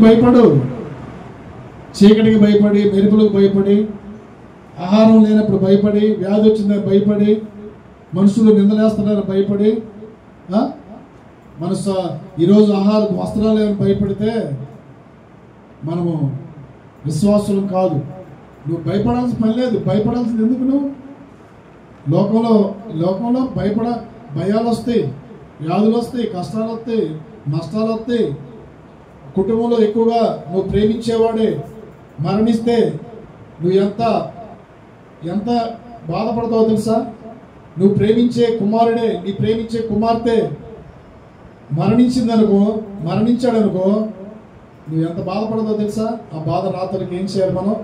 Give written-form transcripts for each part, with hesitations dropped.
భయపడు, చీకటికి భయపడి, మెరుపులకు భయపడి, ఆహారం లేనప్పుడు భయపడి, వ్యాధి వచ్చిందని భయపడి, మనుషులు నిందలేస్తున్నారని భయపడి, ఈరోజు ఆహారం వస్త్రాలు ఏమైనా భయపడితే మనము విశ్వాసులం కాదు. నువ్వు భయపడాల్సిన పని లేదు. భయపడాల్సింది ఎందుకు? నువ్వు లోకంలో భయాలు వస్తాయి, వ్యాధులు వస్తాయి, కష్టాలు వస్తాయి, నష్టాలు వస్తాయి. కుటుంబంలో ఎక్కువగా నువ్వు ప్రేమించేవాడే మరణిస్తే నువ్వు ఎంత బాధపడతావో తెలుసా? నువ్వు ప్రేమించే కుమారుడే, నీ ప్రేమించే కుమార్తె మరణించాడనుకో నువ్వు ఎంత బాధపడతావో తెలుసా? ఆ బాధ రాతలకి ఏం చేయాలి మనం?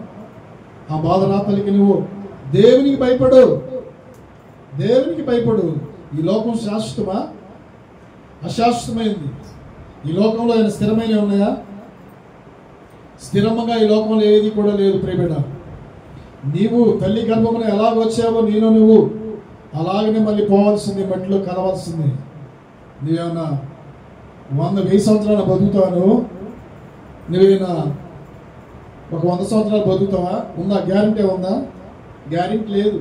ఆ బాధ రాతలకి నువ్వు దేవునికి భయపడు. ఈ లోకం శాశ్వతమా? అశాశ్వతమైంది. ఈ లోకంలో ఏమైనా స్థిరమైనవి ఉన్నాయా? స్థిరంగా ఈ లోకంలో ఏది కూడా లేదు. ప్రియబిడ్డ, నీవు తల్లి గర్భమున ఎలాగ వచ్చావో నువ్వు అలాగనే మళ్ళీ పోవాల్సింది, మట్టిలో కలవాల్సింది. నువ్వేమన్నా 100-1000 సంవత్సరాలు బతుకుతావు? నువ్వేనా ఒక 100 సంవత్సరాలు బతుకుతావా? ఉందా? గ్యారెంటీ ఉందా? గ్యారెంటీ లేదు.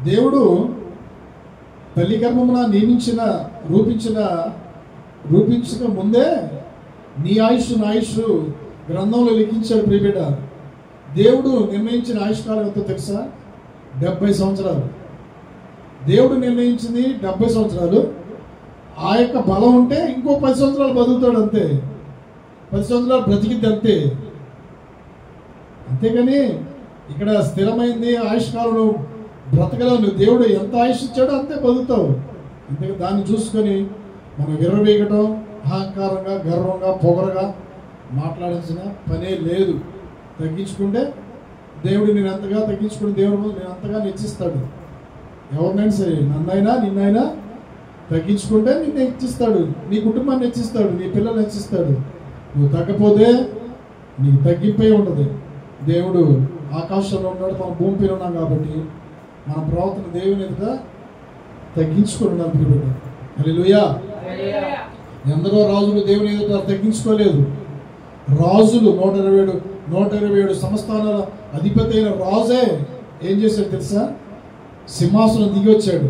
దేవుడు తల్లి గర్భమున రూపించక ముందే నీ ఆయుష్ నా ఆయుష్ గ్రంథంలో లిఖించాడు. ప్రియబిడ్డ, దేవుడు నిర్ణయించిన ఆయుష్కాలం ఎంతో తెలుసా? 70 సంవత్సరాలు. దేవుడు నిర్ణయించింది 70 సంవత్సరాలు. ఆ యొక్క బలం ఉంటే ఇంకో 10 సంవత్సరాలు బతుకుతాడు అంతే. 10 సంవత్సరాలు బ్రతికిద్ది అంతే. అంతేగాని ఇక్కడ స్థిరమైంది ఆయుష్కాలం బ్రతకలేవు. నువ్వు దేవుడు ఎంత ఆయుష్ ఇచ్చాడో అంతే బతుకుతావు. అంతే. దాన్ని చూసుకొని మనం విర్రవీగటం, అహంకారంగా, గర్వంగా, పొగరగా మాట్లాడాల్సిన పనే లేదు. తగ్గించుకుంటే దేవుడు నేను ఎంతగా తగ్గించుకుని దేవుడు నేను అంతగా హెచ్చిస్తాడు. ఎవరినైనా సరే, నన్నైనా నిన్నైనా తగ్గించుకుంటే నిన్ను హెచ్చిస్తాడు, నీ కుటుంబాన్ని హెచ్చిస్తాడు, నీ పిల్లల్ని హెచ్చిస్తాడు. నువ్వు తగ్గపోతే నీకు తగ్గింపే ఉండదు. దేవుడు ఆకాశంలో ఉన్నాడు, మనం భూమిపైన ఉన్నాం కాబట్టి మన ప్రవర్తన దేవుని ఎదుట తగ్గించుకొని ఉన్నాం. ప్రియబిడ్డ, హల్లెలూయా. ఎందరో రాజులు దేవుని ఎదుట తగ్గించుకోలేదు. రాజులు 127 సంస్థానాల అధిపతి అయిన రాజే ఏం చేశాడు తెలుసా? సింహాసనం దిగి వచ్చాడు.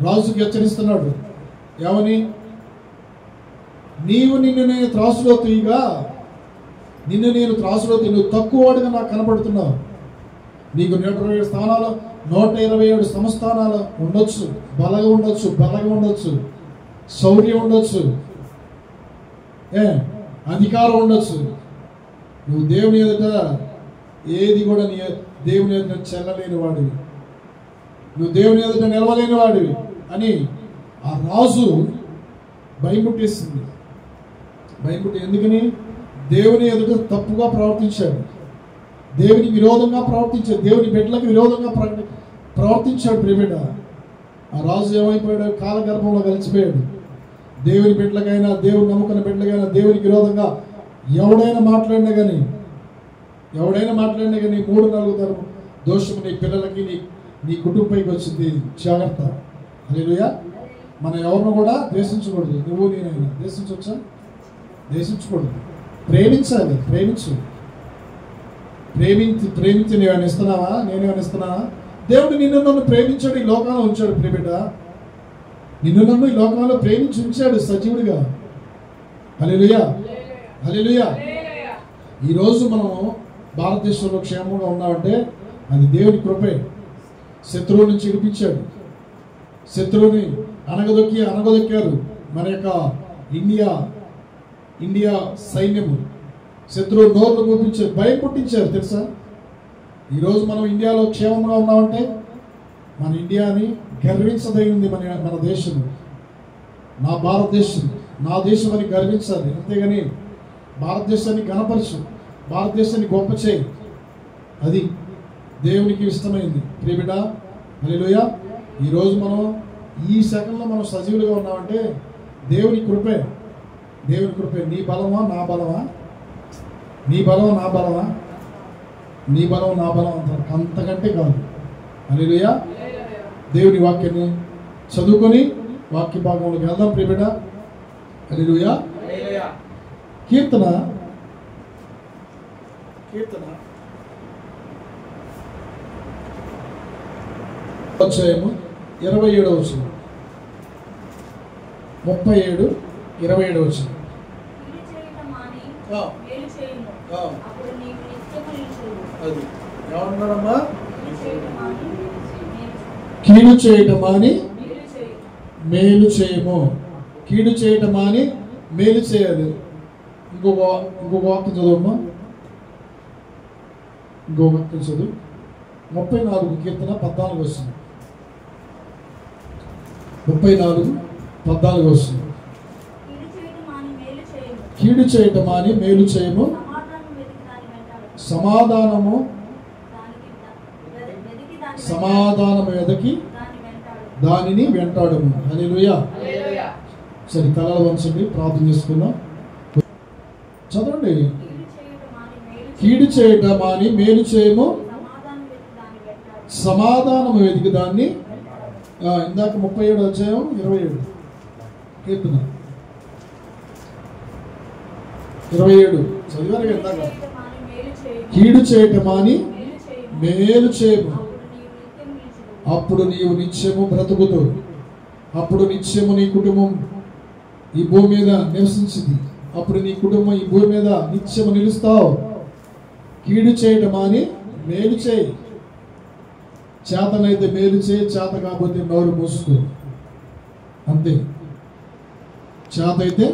రాజుకి హెచ్చరిస్తున్నాడు. ఏమని? నిన్ను నేను త్రాసులో తీయగా నువ్వు తక్కువగా నాకు కనపడుతున్నావు. నీకు 127 సంస్థానాలు ఉండొచ్చు, బలగా ఉండొచ్చు, శౌర్యం ఉండొచ్చు, అధికారం ఉండొచ్చు. నువ్వు దేవుని ఎదుట ఏది కూడా దేవుని ఎదుట చెల్లలేని వాడివి, నువ్వు దేవుని ఎదుట నిలవలేని వాడివి అని ఆ రాజు భయముట్టేసింది. ఎందుకని? దేవుని ఎదుట తప్పుగా ప్రవర్తించాడు, దేవునికి విరోధంగా ప్రవర్తించాడు, దేవుని బిడ్డలకు విరోధంగా ప్రవర్తించాడు. ప్రియబిడ్డ, ఆ రాజు ఏమైపోయాడు? కాలగర్భంలో కలిసిపోయాడు. దేవుని బిడ్డలకైనా, దేవుని నమ్ముకున్న బిడ్డలకైనా దేవునికి విరోధంగా ఎవడైనా మాట్లాడినా కానీ 3-4 దోషము నీ పిల్లలకి, నీ కుటుంబంపైకి వచ్చింది. జాగ్రత్త. హల్లెలూయా. మనం ఎవరిని కూడా ద్వేషించకూడదు. నువ్వు నేనైనా ద్వేషించవచ్చా? ద్వేషించకూడదు. ప్రేమించాలి. ప్రేమించి నువ్వేమైనా ఇస్తున్నావా? నేనేమైనా ఇస్తున్నావా? దేవుడు నిన్ను నన్ను ప్రేమించాడు, ఈ లోకంలో ఉంచాడు. ప్రియబిడ్డ, నిన్ను నన్ను ఈ లోకంలో ప్రేమించి ఉంచాడు సజీవుడిగా. హల్లెలూయా. ఈరోజు మనం భారతదేశంలో క్షేమంగా ఉన్నామంటే అది దేవుని కృపే. శత్రువు నుంచి విడిపించాడు. శత్రువుని అనగదొక్కారు మన యొక్క ఇండియా సైన్యము. శత్రువు నోర్లు చూపించారు, భయం పుట్టించారు. తెలుసా? ఈరోజు మనం ఇండియాలో క్షేమంగా ఉన్నామంటే మన ఇండియాని గర్వించదగింది మన దేశం, నా భారతదేశం, నా దేశం అని గర్వించాలి. అంతేగాని భారతదేశాన్ని గణపరచు, భారతదేశాన్ని గొప్ప చేయి. అది దేవునికి ఇష్టమైంది. ప్రియబిడ్డ, హల్లెలూయా. ఈరోజు మనం ఈ సెకండ్లో మనం సజీవులుగా ఉన్నామంటే దేవుని కృపే. నీ బలమా నా బలమా? నీ బలం నా బలమా? నీ బలం నా బలం అంతకంటే కాదు. హల్లెలూయా. దేవుని వాక్యాన్ని చదువుకొని వాక్య భాగంలోకి వెళ్దాం ప్రియబిడ్డ. హల్లెలూయా. కీర్తన 27వ వచనం, 37-27 వచనం. అది ఏమన్నాడమ్మా? కీడు చేయటం మాని మేలు చేయము. కీడు చేయటం మాని మేలు చేయాలి. ఇంకొక వాక్యం చదువమ్మా. ఇంకో వాక్యం చదువు. 34 కీర్తన 14 వస్తుంది. 34-14 వస్తుంది. కీడు చేయటం మాని మేలు చేయము, సమాధానము వెదకి దానిని వెంటాడము. హల్లెలూయా. సరే, తలలు వంచండి, ప్రార్థన చేసుకుందాం. చదవండి. కీడు చేయటం మాని మేలు చేయము, సమాధానము వెతికి దాన్ని. ఇందాక 37 అధ్యాయం 27 కీర్తన 27 చదివారు ఇందాక. కీడు చేయటం మాని మేలు చేయము, అప్పుడు నీవు నిత్యము బ్రతుకుతూ. అప్పుడు నిత్యము నీ కుటుంబం ఈ భూమి మీద నివసించింది. అప్పుడు నీ కుటుంబం ఈ భూమి మీద నిత్యము నిలుస్తావు. కీడు చేయటం మాని మేలు చేయి. చేతనైతే మేలు చేయి, చేత కాకపోతే నోరు మూసుకో. అంతే. చేత అయితే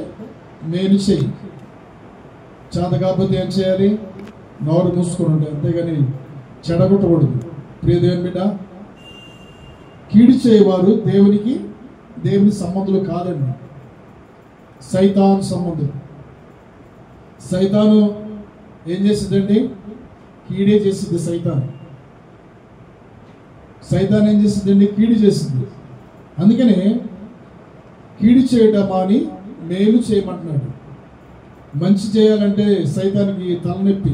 మేలు చేయి, చేత కాకపోతే ఏం చేయాలి? నోరు మూసుకొని ఉంటాయి. అంతేగాని చెడగొట్టకూడదు. ప్రియ దేవుని బిడ్డ, కీడు చేయవారు దేవుని సంబంధులు కాదండి, సైతాను సంబంధులు. సైతాను ఏం చేసిందండి? కీడే చేసింది. సైతాన్ ఏం చేసిందండి? కీడు చేసింది. అందుకనే కీడు చేయటం అని మేలు చేయమంటున్నాడు. మంచి చేయాలంటే సైతానికి తలనొప్పి.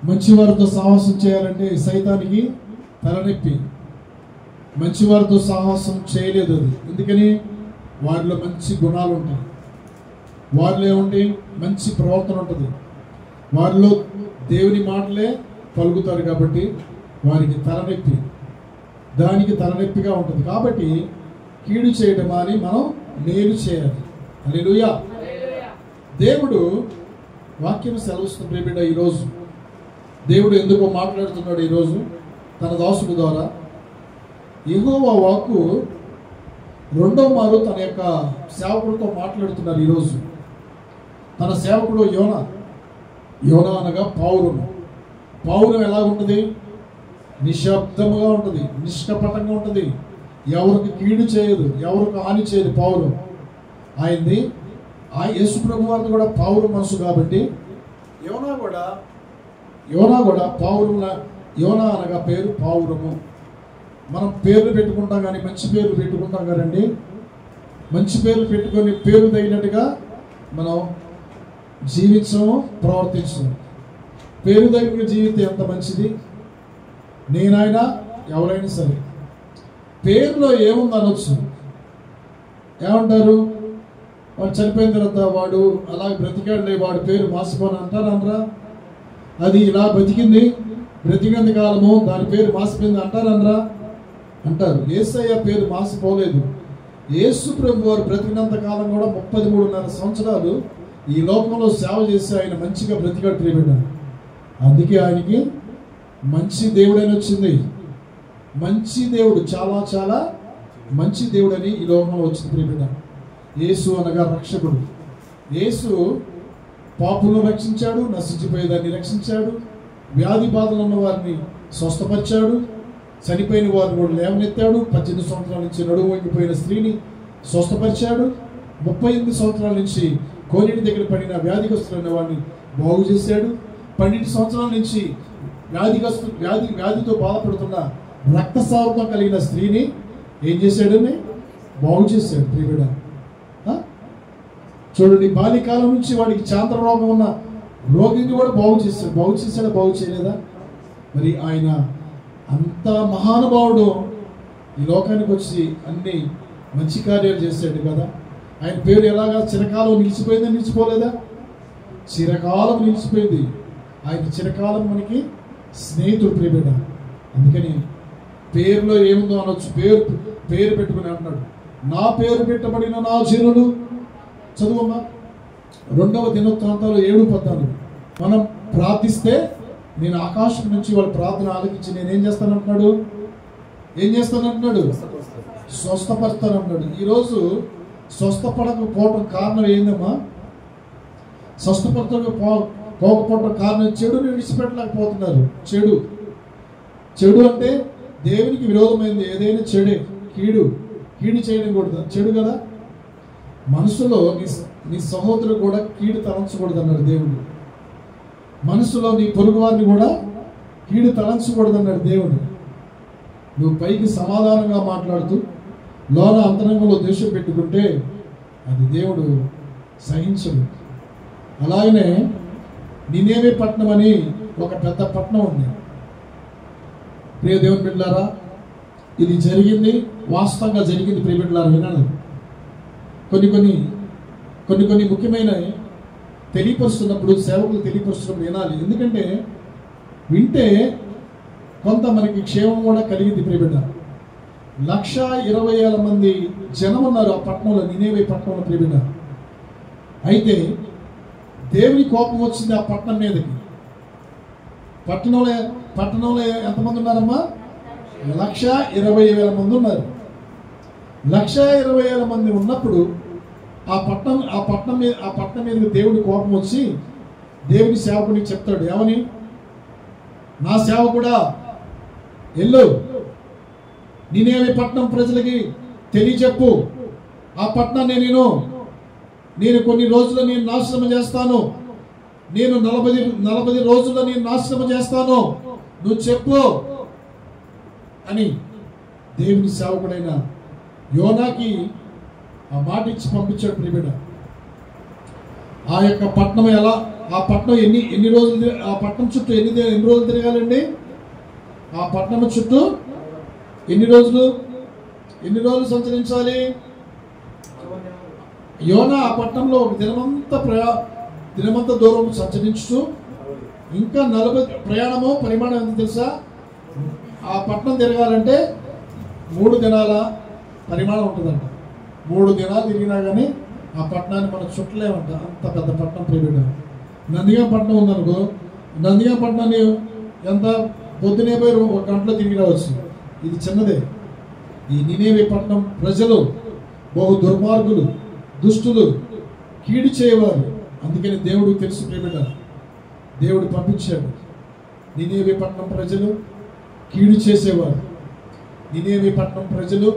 మంచివారితో సాహసం చేయాలంటే సైతానికి తలనొప్పి. మంచివారితో సాహసం చేయలేదు అది. ఎందుకని? వారిలో మంచి గుణాలు ఉంటాయి, వారిలో ఏముంటాయి? మంచి ప్రవర్తన ఉంటుంది, వారిలో దేవుని మాటలే పలుకుతారు. కాబట్టి వారికి తలనొప్పి, దానికి తలనొప్పిగా ఉంటుంది. కాబట్టి కీడు చేయటం అని మనం మేలు చేయాలి. హల్లెలూయా. దేవుడు వాక్యం సెలవుస్తుంది. ప్రియబిడ్డ, ఈరోజు దేవుడు ఎందుకో మాట్లాడుతున్నాడు. ఈరోజు తన దాసుడు ద్వారా యెహోవా వాక్కు రెండో మారు తన యొక్క సేవకుడితో మాట్లాడుతున్నారు. ఈరోజు తన సేవకుడు యోనా అనగా పావురము. పావురం ఎలా ఉంటుంది? నిశ్శబ్దముగా ఉంటుంది, నిష్కపటంగా ఉంటుంది, ఎవరికి కీడు చేయదు, ఎవరికి హాని చేయదు పావురం. ఆయనది యేసు ప్రభు వారిది కూడా పావురం మనసు. కాబట్టి యోనా కూడా పావురం. యోనా అనగా పేరు పావురము. మనం పేర్లు పెట్టుకుంటాం కానీ మంచి పేర్లు పెట్టుకుంటాం కదండి. మంచి పేర్లు పెట్టుకొని పేరు తగినట్టుగా మనం జీవించము, ప్రవర్తించము. పేరు తగిన జీవితం ఎంత మంచిది. నేనైనా ఎవరైనా సరే పేరులో ఏముంది అనొచ్చు. ఏమంటారు? వాడు చనిపోయిన తర్వాత వాడు అలా బ్రతికాడులే, వాడి పేరు మాసిపోని అంటారనరా? అది ఇలా బ్రతికినంత కాలము దాని పేరు మాసిపోయింది అంటారనరా? అంటారు. యేసయ్య పేరు మాసిపోలేదు. యేసు ప్రభు వారు బ్రతికినంత కాలం కూడా 33.5 సంవత్సరాలు ఈ లోకంలో సేవ చేసి ఆయన మంచిగా బ్రతికాడు. ప్రియబిడ్డ, అందుకే ఆయనకి మంచి దేవుడని వచ్చింది. మంచి దేవుడు, చాలా చాలా మంచి దేవుడు అని ఈ లోకంలో వచ్చింది. ప్రియబిడ్డ, యేసు అనగా రక్షకుడు. యేసు పాపులను రక్షించాడు, నశించిపోయేదాన్ని రక్షించాడు, వ్యాధి బాధలు ఉన్న వారిని స్వస్థపరిచాడు, చనిపోయిన వారిని కూడా లేవనెత్తాడు, 18 సంవత్సరాల నుంచి నడుము వంగిపోయిన స్త్రీని స్వస్థపరిచాడు, 38 సంవత్సరాల నుంచి కోనేటి దగ్గర పడిన వ్యాధిగ్రస్తులైన వాడిని బాగు చేశాడు, 12 సంవత్సరాల నుంచి వ్యాధితో బాధపడుతున్న రక్తస్రావం కలిగిన స్త్రీని ఏం చేశాడని? బాగు చేశాడు. ప్రియబిడ్డ, చూడండి, బాల్యకాలం నుంచి వాడికి చాంద్ర రోగం ఉన్న రోగిని కూడా బాగు చేశాడా? బాగు చేయలేదా? మరి ఆయన అంత మహానుభావుడు ఈ లోకానికి వచ్చి అన్ని మంచి కార్యాలు చేశాడు కదా. ఆయన పేరు ఎలాగా చిరకాలం నిలిచిపోయిందా, నిలిచిపోలేదా? చిరకాలం నిలిచిపోయింది. ఆయన చిరకాలం మనకి స్నేహితుడు ప్రియబిడ్డ. అందుకని పేరులో ఏముందో అనొచ్చు. పేరు పెట్టుకుని అంటున్నాడు, నా పేరు పెట్టబడిన నా జనులు. చదువమ్మా 2వ దినవృత్తాంతాలు 7:14. మనం ప్రార్థిస్తే నేను ఆకాశం నుంచి వాళ్ళ ప్రార్థన ఆలకించి నేనేం చేస్తానంటున్నాడు? ఏం చేస్తానంటున్నాడు? స్వస్థపరుస్తానంటున్నాడు. ఈరోజు స్వస్థపడకపోవటం కారణం ఏందమ్మా? స్వస్థపడకపోవటం కారణం చెడుని విడిచిపెట్టలేకపోతున్నారు. చెడు అంటే దేవునికి విరోధమైంది ఏదైనా చెడే. కీడు చేయడం కూడా చెడు కదా. మనసులో నీ సహోదరుడు కూడా కీడు తలంచకూడదు అన్నాడు దేవుడు. మనసులో నీ పొరుగు వారిని కూడా కీడు తలంచకూడదు అన్నాడు దేవుడు. నువ్వు పైకి సమాధానంగా మాట్లాడుతూ లోన అంతరంగంలో ద్వేషం పెట్టుకుంటే అది దేవుడు సహించడు. అలాగనే నినేవే పట్టణం అని ఒక పెద్ద పట్టణం ఉంది. ప్రియ దేవుని బిడ్డలారా, ఇది జరిగింది, వాస్తవంగా జరిగింది. ప్రియ బిడ్డలారా వినాలి. కొన్ని ముఖ్యమైన తెలియపరుస్తున్నప్పుడు, సేవకులు తెలియపరుస్తున్నప్పుడు వినాలి. ఎందుకంటే వింటే కొంత మనకి క్షేమం కూడా కలిగింది. ప్రియబిడ్డ 1,20,000 మంది జనం ఉన్నారు ఆ పట్టణంలో, నినేవే పట్టణంలో. ప్రియబిడ్డ అయితే దేవుని కోపం వచ్చింది ఆ పట్టణం మీదకి. పట్టణంలో ఎంతమంది ఉన్నారమ్మా? 1,20,000 మంది ఉన్నారు. 1,20,000 మంది ఉన్నప్పుడు ఆ పట్టణం మీద దేవుడి కోపం వచ్చి దేవుని సేవకుడికి చెప్తాడు, ఏమని? నా సేవకుడా ఎల్లు, నినేవే పట్టణం ప్రజలకి తెలియచెప్పు, ఆ పట్టణాన్ని నేను కొన్ని రోజుల్లో నేను నాశనం చేస్తాను, నేను 40 రోజుల్లో నేను నాశనం చేస్తాను, నువ్వు చెప్పు అని దేవుని సేవకుడైన యోనాకి ఆ మాట ఇచ్చి పంపించాడు. ప్రియబిడ్డ ఆ యొక్క పట్టణం ఆ పట్టణం ఎన్ని రోజులు, ఆ పట్టణం చుట్టూ ఎన్ని రోజులు తిరగాలండి? ఆ పట్టణం చుట్టూ ఎన్ని రోజులు సంచరించాలి? యోనా ఆ పట్టణంలో ఒక దినమంతా దూరం సంచరించు, ఇంకా 40 పరిమాణం ఎంత తెలుసా? ఆ పట్టణం తిరగాలంటే 3 దినాల పరిమాణం ఉంటుందంట. 3 దినాలు తిరిగినా కానీ ఆ పట్టణాన్ని మనం చుట్టలేమంట. అంత పెద్ద పట్టణం. ప్రియబిడ్డ నందిగా పట్టణం ఉందనుకో, నందిగా పట్టణాన్ని ఎంత పొద్దునే పోయి 1 గంటలో తిరిగి రావచ్చు. ఇది చిన్నదే. ఈ నినేవే పట్టణం ప్రజలు బహు దుర్మార్గులు, దుష్టులు, కీడు చేయవారు. అందుకని దేవుడికి తెలుసు ప్రియబిడ్డ, దేవుడు పంపించాడు. నినేవే పట్టణం ప్రజలు కీడు చేసేవారు. నినేవే పట్టణం ప్రజలు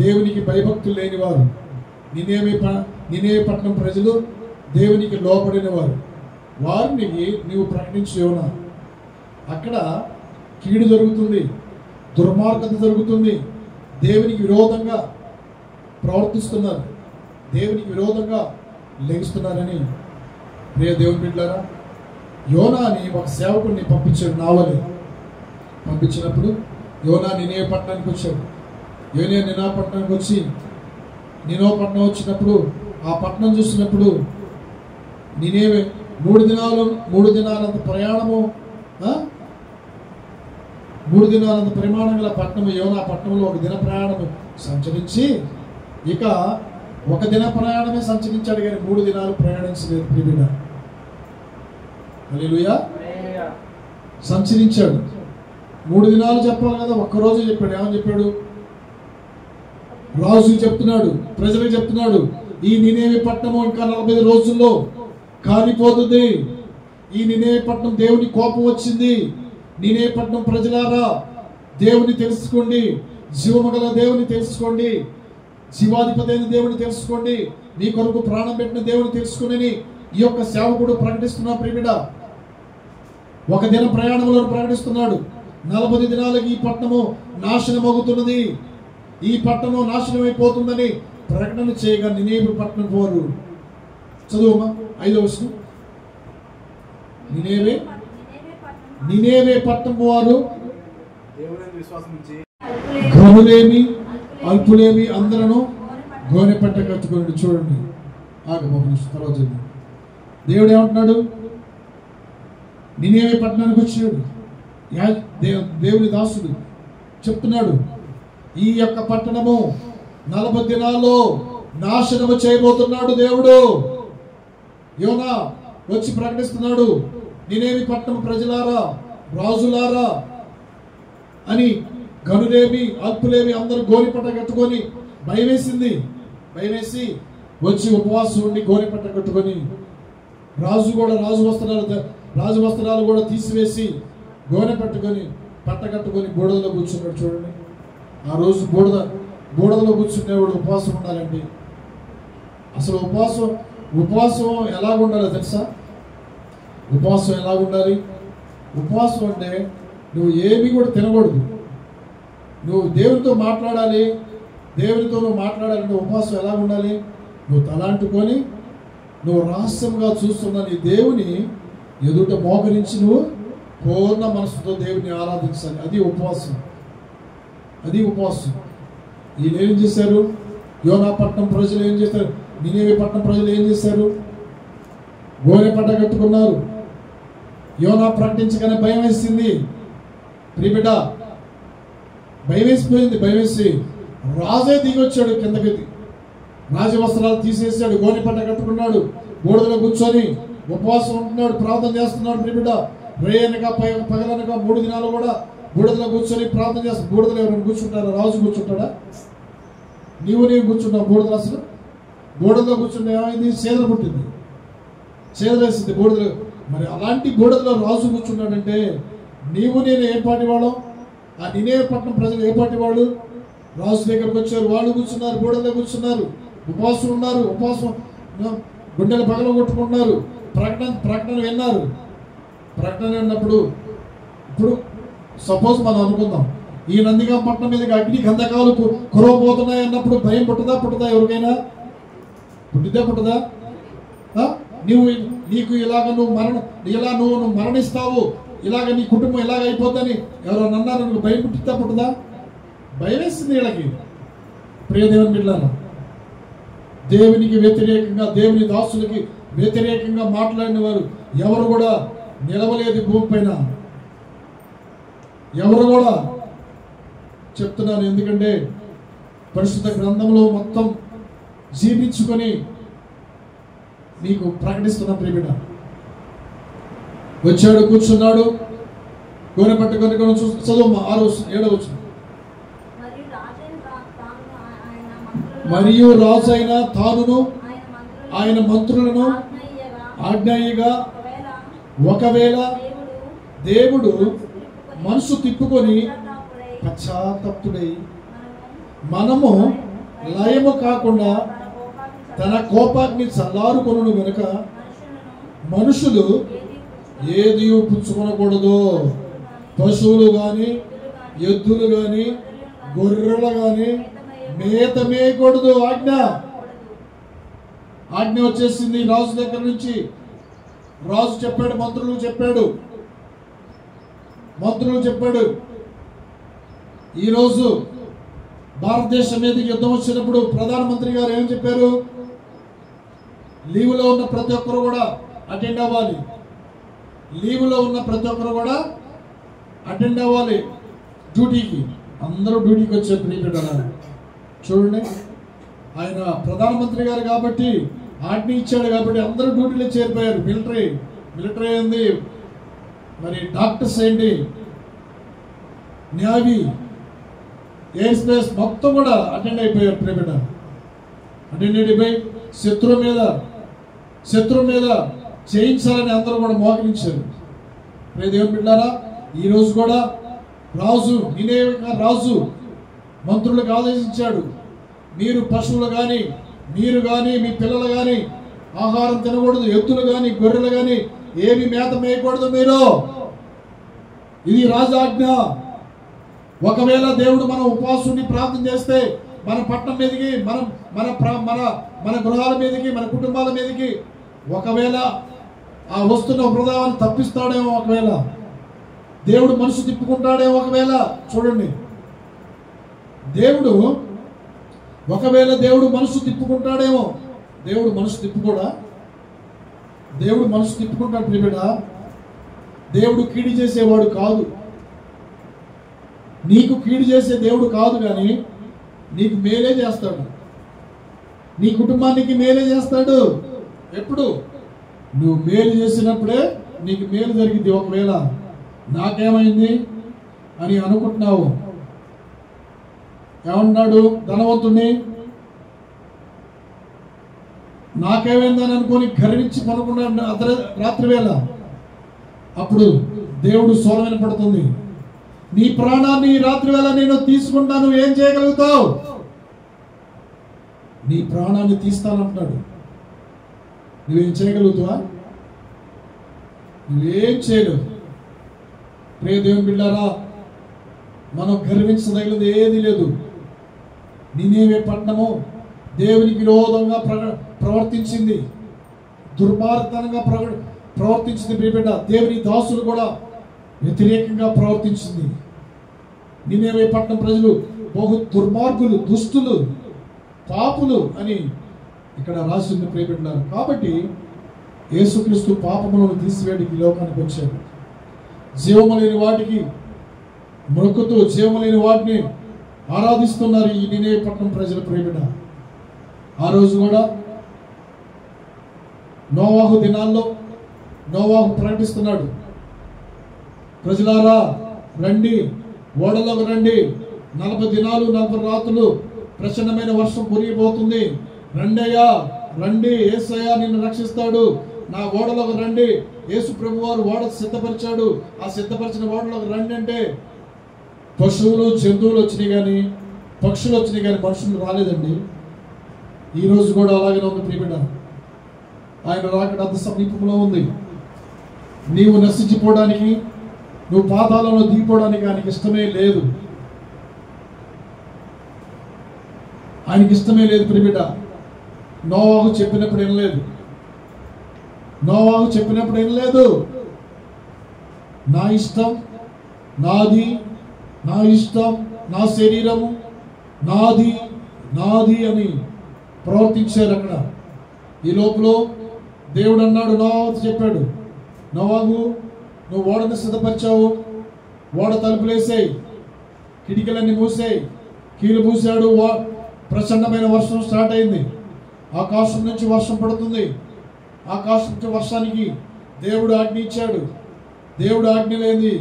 దేవునికి భయభక్తులు లేనివారు. నినేవే పట్టణం ప్రజలు దేవునికి లోపడిన వారు. వారిని నీవు ప్రకటించు యోనా. అక్కడ కీడు జరుగుతుంది, దుర్మార్గత జరుగుతుంది, దేవునికి విరోధంగా ప్రవర్తిస్తున్నారు, దేవునికి విరోధంగా లెగుస్తున్నారని. ప్రియ దేవుని బిడ్డలారా, యోనాని ఒక సేవకుడిని పంపించాడు. నావలే పంపించినప్పుడు యోనా నినేవే పట్టణానికి వచ్చాడు. నినేవే పట్టణానికి వచ్చి నినేవే పట్టణం వచ్చినప్పుడు ఆ పట్టణం చూసినప్పుడు నినేవే 3 దినాలంత ప్రయాణము, 3 దినాలంత పరిమాణం గల పట్టణము యోనా పట్టణంలో 1 దిన ప్రయాణము సంచరించి, ఇక 1 దిన ప్రయాణమే సంచరించాడు కానీ 3 దినాలు ప్రయాణించలేదు. ప్రియబిడ్డ హల్లెలూయా. సంచరించాడు. 3 దినాలు చెప్పాలి కదా, 1 రోజు చెప్పాడు. ఏమని చెప్పాడు? రాజుకి చెప్తున్నాడు, ప్రజలకు చెప్తున్నాడు, ఈ నినేవే పట్టణము ఇంకా 40 రోజుల్లో కాలిపోతుంది. ఈ నినేవే పట్టణం దేవుని కోపం వచ్చింది. నినేవే పట్టణం ప్రజలారా దేవుని తెలుసుకోండి, జీవము గల దేవుని తెలుసుకోండి, జీవాధిపతి అయిన దేవుని తెలుసుకోండి, నీ కొరకు ప్రాణం పెట్టిన దేవుని తెలుసుకుని ఈ యొక్క సేవకుడు ప్రకటిస్తున్నా. ప్రియబిడ్డ 1 దిన ప్రయాణంలో ప్రకటిస్తున్నాడు. 40 దినాలకి ఈ పట్టణము నాశనం అవుతున్నది, ఈ పట్టణం నాశనం అయిపోతుందని ప్రకటన చేయగా నినేవే పట్టణం వారు, చదువుమా 5వ వచనం, నినేవే పట్టణం వారు ఘనులేమి అల్పులేమి అందరూ గోనె పట్ట కట్టుకొని చూడండి. తర్వాత దేవుడు ఏమంటున్నాడు? నినేవే పట్టణానికి వచ్చాడు. దేవుని దాసుడు చెప్తున్నాడు, ఈ యొక్క పట్టణము 40 దినాల్లో నాశనము చేయబోతున్నాడు దేవుడు. యోనా వచ్చి ప్రకటిస్తున్నాడు, నినేవి పట్టణం ప్రజలారా, రాజులారా అని. గనులేమి అల్పులేమి అందరూ గోనెపట్ట కట్టుకొని భయమేసింది. భయమేసి వచ్చి ఉపవాసం ఉండి గోనెపట్ట కట్టుకొని రాజు వస్త్రాలు కూడా తీసివేసి గోనె పట్ట కట్టుకొని బూడదలో కూర్చున్నాడు. చూడండి, ఆ రోజు బూడదలో కూర్చునేవాడు ఉపవాసం ఉండాలండి. అసలు ఉపవాసం ఎలాగుండాలో తెలుసా? ఉపవాసం ఎలాగుండాలి? ఉపవాసం అంటే నువ్వు ఏమీ కూడా తినకూడదు. నువ్వు దేవునితో మాట్లాడాలి. దేవునితో నువ్వు మాట్లాడాలంటే ఉపవాసం ఎలా ఉండాలి? నువ్వు తలాంటుకొని నువ్వు రహస్యంగా చూస్తున్న నీ దేవుని ఎదుట మోకరించి నువ్వు పూర్ణ మనసుతో దేవుని ఆరాధించాలి. అది ఉపవాసం. అది ఉపవాసం. వీళ్ళు ఏం చేశారు? యోనా పట్టణం ప్రజలు ఏం చేశారు? నినేవే పట్టణం ప్రజలు ఏం చేశారు? గోనె పట్ట కట్టుకున్నారు. యోనా ప్రకటించగానే భయం వేసింది. ప్రియబిడ్డ, భయం వేసిపోయింది. భయం వేసి రాజే దిగి వచ్చాడు కిందకి. రాజవస్త్రాలు తీసేసాడు, గోనె పట్ట కట్టుకున్నాడు, బూడిదలో కూర్చొని ఉపవాసం ఉంటున్నాడు, ప్రార్థన చేస్తున్నాడు. ప్రియబిడ్డ, రేయనగా పగలనగా 3 దినాలు కూడా బూడిదలో కూర్చొని ప్రార్థన చేస్తాడు. బూడిదలో ఎవరైనా కూర్చుంటారా? రాజు కూర్చుంటాడా? నీవు కూర్చుంటావు బూడిదలో? అసలు బూడిదలో కూర్చుంటే ఏమైంది? సేదర పుట్టింది, సేదరేసింది బూడిదలో. మరి అలాంటి బూడిదలో రాజు కూర్చున్నాడంటే నీవు నేను ఏ పార్టీ వాళ్ళం? ఆ నినేవే పట్టణం ప్రజలు ఏ పార్టీ వాళ్ళు? రాజు దగ్గరకు వచ్చారు, వాళ్ళు కూర్చున్నారు, బూడిదలో కూర్చున్నారు, ఉపవాసం ఉన్నారు. ఉపవాసం గుండెలు పగల కొట్టుకుంటున్నారు. ప్రకటన విన్నారు. ప్రకటన విన్నప్పుడు ఇప్పుడు సపోజ్ మనం అనుకుందాం, ఈ నందిగాం పట్టణం మీదకి అగ్ని గంధకాలు కురవబోతున్నాయి అన్నప్పుడు భయం పుట్టదా? ఎవరికైనా పుట్టదా? నీకు ఇలాగ నువ్వు మరణిస్తావు, ఇలాగ నీ కుటుంబం ఇలాగ అయిపోద్దని ఎవరైనా అన్నారు, నువ్వు భయం పుట్టదా? భయం వేసింది వీళ్ళకి. ప్రియ దేవుని బిడ్డలారా, దేవునికి వ్యతిరేకంగా, దేవుని దాసులకి వ్యతిరేకంగా మాట్లాడిన వారు ఎవరు కూడా నిలవలేదు భూమి పైన. ఎవరు కూడా. చెప్తున్నాను, ఎందుకంటే పరిశుద్ధ గ్రంథంలో మొత్తం జీవించుకొని మీకు ప్రకటిస్తున్న ప్రియబిడ్డ. వచ్చాడు, కూర్చున్నాడు, గోనె పట్టుకొని చదువు 6-7 మరియు రాజు అయిన తానును ఆయన మంత్రులను ఆజ్ఞాయిగా ఒకవేళ దేవుడు మనసు తిప్పుకొని పశ్చాత్తప్తుడై మనము లయము కాకుండా తన కోపాగ్ని చల్లారుకొను గనుక మనుషులు ఏది పుచ్చుకొనకూడదు. పశువులు గాని, ఎద్దులు గాని, గొర్రెలు గాని మేత మేయకూడదు. ఆజ్ఞ వచ్చేసింది రాజు దగ్గర నుంచి. రాజు చెప్పాడు, మంత్రులు చెప్పాడు. ఈరోజు భారతదేశం మీదకి యుద్ధం వచ్చినప్పుడు ప్రధానమంత్రి గారు ఏం చెప్పారు? లీవులో ఉన్న ప్రతి ఒక్కరు కూడా అటెండ్ అవ్వాలి. లీవులో ఉన్న ప్రతి ఒక్కరు కూడా అటెండ్ అవ్వాలి డ్యూటీకి. అందరూ డ్యూటీకి వచ్చే ప్రియబిడ్డ చూడండి, ఆయన ప్రధానమంత్రి గారు కాబట్టి ఆజ్ఞ ఇచ్చాడు కాబట్టి అందరూ డ్యూటీలో చేరిపోయారు. మిలిటరీ ఏంది, మరి డాక్టర్స్ ఏంటి, నేవీ, ఎయిర్ స్పేస్ మొత్తం కూడా అటెండ్ అయిపోయారు ప్రియబిడ్డ. అటెండ్ అయిపోయి శత్రువు మీద చేయించాలని అందరూ కూడా మోకరించారు. దేవుని బిడ్డలారా, ఈరోజు కూడా రాజు మంత్రులకు ఆదేశించాడు, మీరు పశువులు కానీ, మీరు కానీ, మీ పిల్లలు కానీ ఆహారం తినకూడదు, ఎద్దులు కానీ, గొర్రెలు కానీ ఏమి మేత మేయకూడదు మీరు. ఇది రాజాజ్ఞ. ఒకవేళ దేవుడు మనం ఉపవాసుని ప్రార్థన చేస్తే మన పట్టణం మీదకి, మన గృహాల మీదకి, మన కుటుంబాల మీదకి ఒకవేళ ఆ వస్తున్న ప్రభావాన్ని తప్పిస్తాడేమో, ఒకవేళ దేవుడు మనసు తిప్పుకుంటాడేమో, ఒకవేళ చూడండి, దేవుడు ఒకవేళ దేవుడు మనసు తిప్పుకుంటాడేమో. దేవుడు మనసు తిప్పుకోడా? దేవుడు మనసు తిప్పుకుంటాడు ప్రియబిడ్డ. దేవుడు కీడు చేసేవాడు కాదు. నీకు కీడు చేసే దేవుడు కాదు, కానీ నీకు మేలే చేస్తాడు. నీ కుటుంబానికి మేలే చేస్తాడు. ఎప్పుడు? నువ్వు మేలు చేసినప్పుడే నీకు మేలు జరిగింది. ఒకవేళ నాకేమైంది అని అనుకుంటున్నావు. ఏమన్నాడు ధనవంతుణ్ణి? నాకేమైందని అనుకొని గర్వించి పనుకున్నాడు రాత్రి వేళ. అప్పుడు దేవుడు స్వరం వినపడుతుంది, నీ ప్రాణాన్ని రాత్రి వేళ నేను తీసుకుంటాను, ఏం చేయగలుగుతావు? నీ ప్రాణాన్ని తీస్తానంటున్నాడు. నువ్వేం చేయగలుగుతావా? నువ్వేం చేయలేవు. ప్రియ దేవుని బిడ్డారా, మనం గర్వించదగినది ఏది లేదు. నినేవే పట్టణము దేవునికి విరోధంగా ప్రవర్తించింది, దుర్మార్గంగా ప్రవర్తించింది. ప్రియబిడ్డ, దేవుని దాసులు కూడా వ్యతిరేకంగా ప్రవర్తించింది. నినేవే పట్టణం ప్రజలు బహు దుర్మార్గులు, దుష్టులు, పాపులు అని ఇక్కడ రాసింది ప్రియబిడ్డారు. కాబట్టి యేసుక్రీస్తు పాపములను తీసివేయడానికి లోకానికి వచ్చాడు. జీవము లేని వాటికి మొక్కుతూ జీవము లేని వాటిని ఆరాధిస్తున్నారు ఈ నినేవే పట్టణం ప్రజల ప్రియబిడ్డ. ఆ రోజు కూడా నోవాహు దినాల్లో నోవాహు ప్రకటిస్తున్నాడు, ప్రజలారా రండి, ఓడలోకి రండి, 40 దినాలు 40 రాత్రులు ప్రచండమైన వర్షం కురిగిపోతుంది, రండయ్యా రండి, యేసయ్య నిన్ను రక్షిస్తాడు, నా ఓడలోకి రండి. యేసు ప్రభు వారు ఓడ సిద్ధపరిచాడు, ఆ సిద్ధపరిచిన ఓడలోకి రండి అంటే పశువులు జంతువులు వచ్చినాయి కానీ, పక్షులు వచ్చినాయి కానీ మనుషులు రాలేదండి. ఈరోజు కూడా అలాగే ఉంది ప్రియబిడ్డ. ఆయన రాకడ అంత సమీపంలో ఉంది. నీవు నశించిపోవడానికి, నువ్వు పాతాళంలో దిగిపోవడానికి ఆయనకి ఇష్టమే లేదు. ఆయనకి ఇష్టమే లేదు ప్రియబిడ్డ. నోవాహు చెప్పినప్పుడు వినలేదు. నోవాహు చెప్పినప్పుడు వినలేదు. నా ఇష్టం నాది, నా ఇష్టం నా శరీరము నాది నాది అని ప్రవర్తించారు అక్కడ. ఈ లోపల దేవుడు అన్నాడు, నోవాహుతో చెప్పాడు, నోవాహు నువ్వు ఓడని సిద్ధపరిచావు, ఓడ తలుపులేసాయి, కిటికీలన్నీ మూసాయి, కీలు మూసాడు. ప్రచండమైన వర్షం స్టార్ట్ అయింది. ఆకాశం నుంచి వర్షం పడుతుంది. ఆకాశం నుంచి వర్షానికి దేవుడు ఆజ్ఞ ఇచ్చాడు. దేవుడు ఆజ్ఞ లేనిది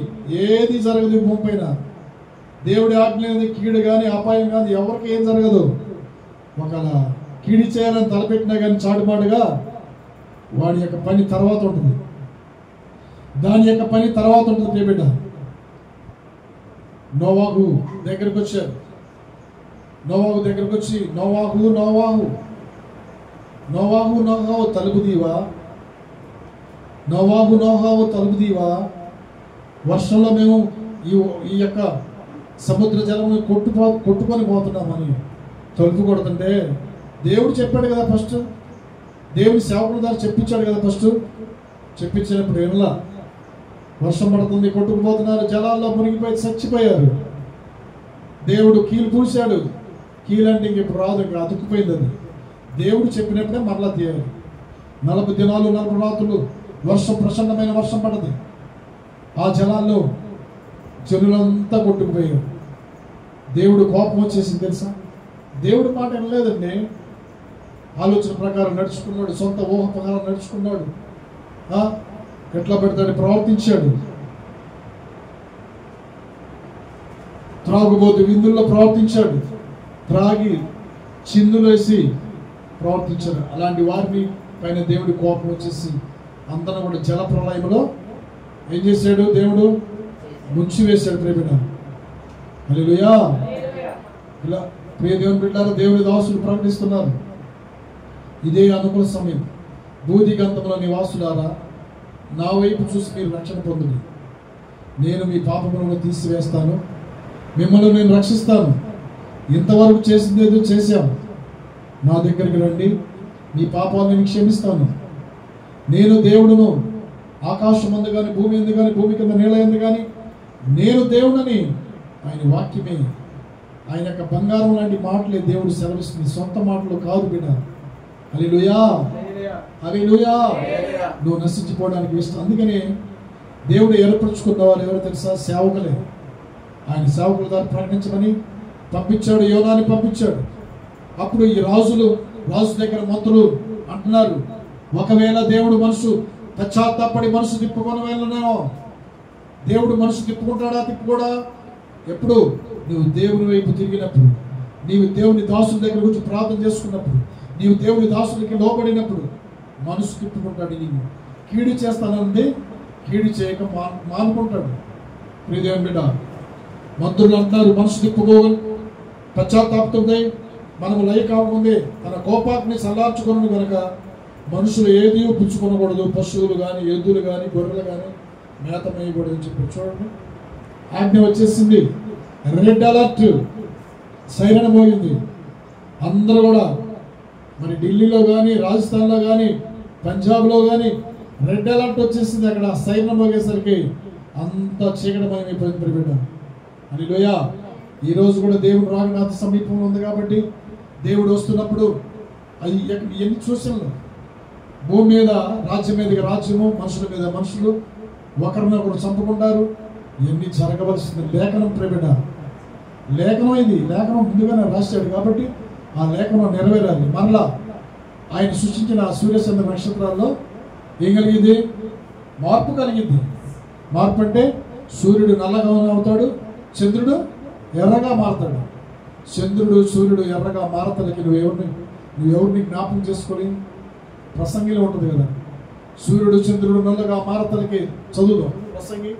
ఏది జరగదు భూమి పైన. దేవుడి ఆజ్ఞ లేనిది కీడు కానీ అపాయం కానీ ఎవరికి ఏం జరగదు. ఒకవేళ కీడి చేయాలని తలపెట్టినా కానీ చాటుమాటుగా వాడి యొక్క పని తర్వాత ఉంటుంది. దాని యొక్క పని తర్వాత ఉంటుంది ప్రియబిడ్డ. నోవాహు దగ్గరికి వచ్చారు. నోవాహు దగ్గరకు వచ్చి, నోవాహు నోవాహు నోవాహు నోహావు తలుపు దీవా, నోవాహు నోహావు తలుపు దీవా, వర్షంలో మేము ఈ యొక్క సముద్ర జలమును కొట్టుకొని పోతున్నామని తలుపు కొడుతుంటే దేవుడు చెప్పాడు కదా ఫస్ట్. దేవుడి సేవకుల ద్వారా చెప్పించాడు కదా ఫస్ట్. చెప్పించినప్పుడు వినలా. వర్షం పడుతుంది, కొట్టుకుపోతున్నారు, జలాల్లో మునిగిపోయి చచ్చిపోయారు. దేవుడు కీలు పూసాడు. కీలు అంటే ఇంక ఇప్పుడు రాదు, ఇంకా అతుక్కుపోయింది అది. దేవుడు చెప్పినప్పుడే మరలా తీయాలి. 40 దినాలు 40 రాత్రులు వర్షం, ప్రచండమైన వర్షం పడదు. ఆ జలాల్లో జనులంతా కొట్టుకుపోయారు. దేవుడు కోపం వచ్చేసింది తెలుసా. దేవుడు మాట వినలేదండి. ఆలోచన ప్రకారం నడుచుకున్నాడు, సొంత ఊహ ప్రకారం నడుచుకున్నాడు, ఎట్లా పెడతాడు ప్రవర్తించాడు. త్రాగుబోతు విందుల్లో ప్రవర్తించాడు, త్రాగి చిందులేసి ప్రవర్తించాడు. అలాంటి వారిని పైన దేవుడి కోపం వచ్చేసి అందరూ కూడా జల ప్రళయంలో ఏం చేశాడు, దేవుడు ముంచివేశాడు ప్రియబిడ్డ. హల్లెలూయా. ఇలా ప్రియ దేవుని బిడ్డలారా, దేవుడి దాసులు ప్రకటిస్తున్నారు, ఇదే అనుకూల సమయం. భూదిగంతముల నివాసులారా, నా వైపు చూసి మీరు రక్షణ పొందుడి. నేను మీ పాపములను తీసివేస్తాను, మిమ్మల్ని నేను రక్షిస్తాను. ఇంతవరకు చేసింది ఏదో చేశాం, నా దగ్గరికి రండి, మీ పాపాలను నేను క్షమిస్తాను. నేను దేవుడును, ఆకాశం అందు కానీ భూమి ఎందు కానీ భూమి కింద నీళ్ళ ఎందు కానీ నేను దేవుడని ఆయన వాక్యమే ఆయన యొక్క బంగారం లాంటి మాటలే దేవుడు సెలవిస్తుంది, సొంత మాటలు కాదు బిడ్డ. హల్లెలూయా, హల్లెలూయా. నువ్వు నశించిపోవడానికి ఇష్టం. అందుకని దేవుడు ఏర్పరచుకున్న వారు ఎవరు తెలుసా? సేవకులే. ఆయన సేవకుల ద్వారా ప్రకటించమని పంపించాడు, యోనాని పంపించాడు. అప్పుడు ఈ రాజు దగ్గర మంత్రులు అంటున్నారు, ఒకవేళ దేవుడు మనసు పశ్చాత్తాపడి మనసు తిప్పుకొని వెళ్ళనేమో. దేవుడు మనసు తిప్పుకుంటాడా? తిప్పుకోడా? ఎప్పుడు నువ్వు దేవుని వైపు తిరిగినప్పుడు, నీవు దేవుని దాసుల దగ్గర గురించి ప్రార్థన చేసుకున్నప్పుడు, నీవు దేవుని దాసులకి లోబడినప్పుడు మనసు తిప్పుకుంటాడు. నీవు కీడు చేస్తానంది, కీడు చేయక మానుకుంటాడు. ప్రియదేవుని బిడ్డ, మంత్రులు అంటున్నారు, మనసు తిప్పుకోవాలి, పశ్చాత్తాపంతో మనము లయ కాకముందే తన కోపాగ్ని చల్లార్చుకుని కనుక మనుషులు ఏది పుచ్చుకొనకూడదు, పశువులు కానీ, ఎద్దులు కానీ, గొర్రెలు కానీ మేత మేయకూడదు అని చెప్పి చూడండి. ఆజ్ఞ వచ్చేసింది, రెడ్ అలర్ట్, సైరన్ మోగింది. అందరూ కూడా మరి ఢిల్లీలో కానీ, రాజస్థాన్లో కానీ, పంజాబ్లో కానీ రెడ్ అలర్ట్ వచ్చేసింది. అక్కడ సైరన్ మోగేసరికి అంత చీకటమయమైపోయింది బిడ్డ. హల్లెలూయా. ఈరోజు కూడా దేవుడు రాకడ అతి సమీపంలో ఉంది కాబట్టి దేవుడు వస్తున్నప్పుడు అది ఎన్ని సూచనలు, భూమి మీద రాజ్యం మీదకి రాజ్యము, మనుషుల మీద మనుషులు ఒకరినొకరు చంపుకుంటారు. ఇవన్నీ జరగవలసింది. లేఖనం ప్రేమిట, లేఖనం ఇది, లేఖనం ముందుగానే రాశాడు కాబట్టి ఆ లేఖనం నెరవేరాలి. మరలా ఆయన సృష్టించిన ఆ సూర్యచంద్ర నక్షత్రాల్లో ఏం కలిగింది? మార్పు కలిగింది. మార్పు అంటే సూర్యుడు నల్లగా అవుతాడు, చంద్రుడు ఎర్రగా మారుతాడు. చంద్రుడు సూర్యుడు ఎర్రగా మారతలకి నువ్వెవరిని జ్ఞాపకం చేసుకొని ప్రసంగిలో ఉంటుంది కదా, సూర్యుడు చంద్రుడు నల్లగా మారతలకి చదువుదాం. ప్రసంగి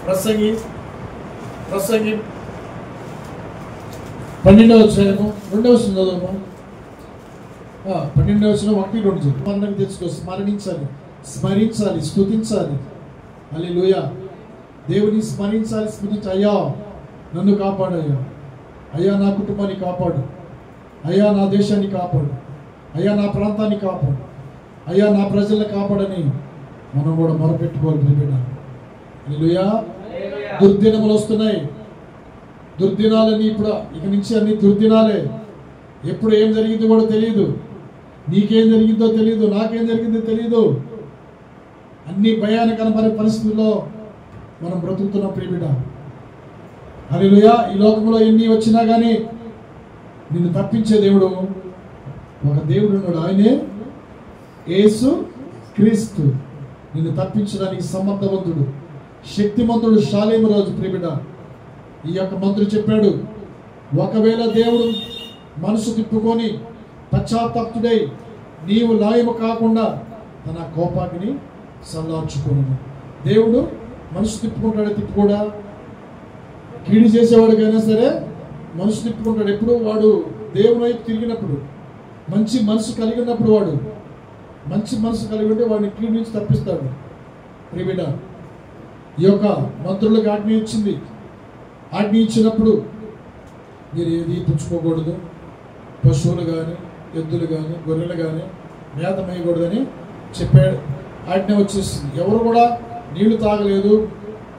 ప్రసంగి ప్రసంగి 12వ అధ్యాయము 2వ వచనం చదువుదాం. 12వ వచనం 1-2 స్మరణకు తెచ్చుకో. స్మరించాలి, స్తుతించాలి. హల్లెలూయా. దేవుని స్మరించాలి, స్తుతించాలి. అయ్యా నన్ను కాపాడు, అయ్యా నా కుటుంబాన్ని కాపాడు, అయ్యా నా దేశాన్ని కాపాడు, అయ్యా నా ప్రాంతాన్ని కాపాడు, అయ్యా నా ప్రజల్ని కాపాడని మనం కూడా మొరపెట్టుకోవాలి బిడ్డ. హల్లెలూయా. దుర్దినములు వస్తున్నాయి. దుర్దినాలని ఇప్పుడు ఇక నుంచి అన్ని దుర్దినాలే. ఎప్పుడు ఏం జరిగిందో కూడా తెలియదు. నీకేం జరిగిందో తెలియదు, నాకేం జరిగిందో తెలియదు. అన్ని భయానకరమైన పరిస్థితుల్లో మనం బ్రతుకుతున్నాం ప్రియబిడ్డ. హల్లెలూయా. ఈ లోకంలో ఎన్ని వచ్చినా కానీ నిన్ను తప్పించే దేవుడు ఒక దేవుడు ఉన్నాడు. ఆయనే యేసు క్రీస్తు. నిన్ను తప్పించడానికి సమర్థవంతుడు, శక్తిమంతుడు, శాలేము రాజు. ప్రియబిడ్డ, ఈ యొక్క మంత్రుడు చెప్పాడు, ఒకవేళ దేవుడు మనసు తిప్పుకొని పశ్చాత్తాపతుడై నీవు లాయము కాకుండా తన కోపాగ్ని చల్లార్చుకోను. దేవుడు మనసు తిప్పుకుంటాడా? తిప్పుకోడా? కీడు చేసేవాడికైనా సరే మనసు తిప్పుకుంటాడు. ఎప్పుడు వాడు దేవుని వైపు తిరిగినప్పుడు, మంచి మనసు కలిగినప్పుడు, వాడు మంచి మనసు కలిగి ఉంటే వాడిని కీడు నుంచి తప్పిస్తాడు. ప్రియబిడ్డ, ఈ యొక్క మంత్రులకు ఆజ్ఞ ఇచ్చింది. ఆజ్ఞ ఇచ్చినప్పుడు మీరు ఏది పుచ్చుకోకూడదు, పశువులు కానీ, ఎద్దులు కానీ, గొర్రెలు కానీ మేత మేయకూడదని చెప్పాడు. ఆజ్ఞ వచ్చేసింది. ఎవరు కూడా నీళ్లు తాగలేదు,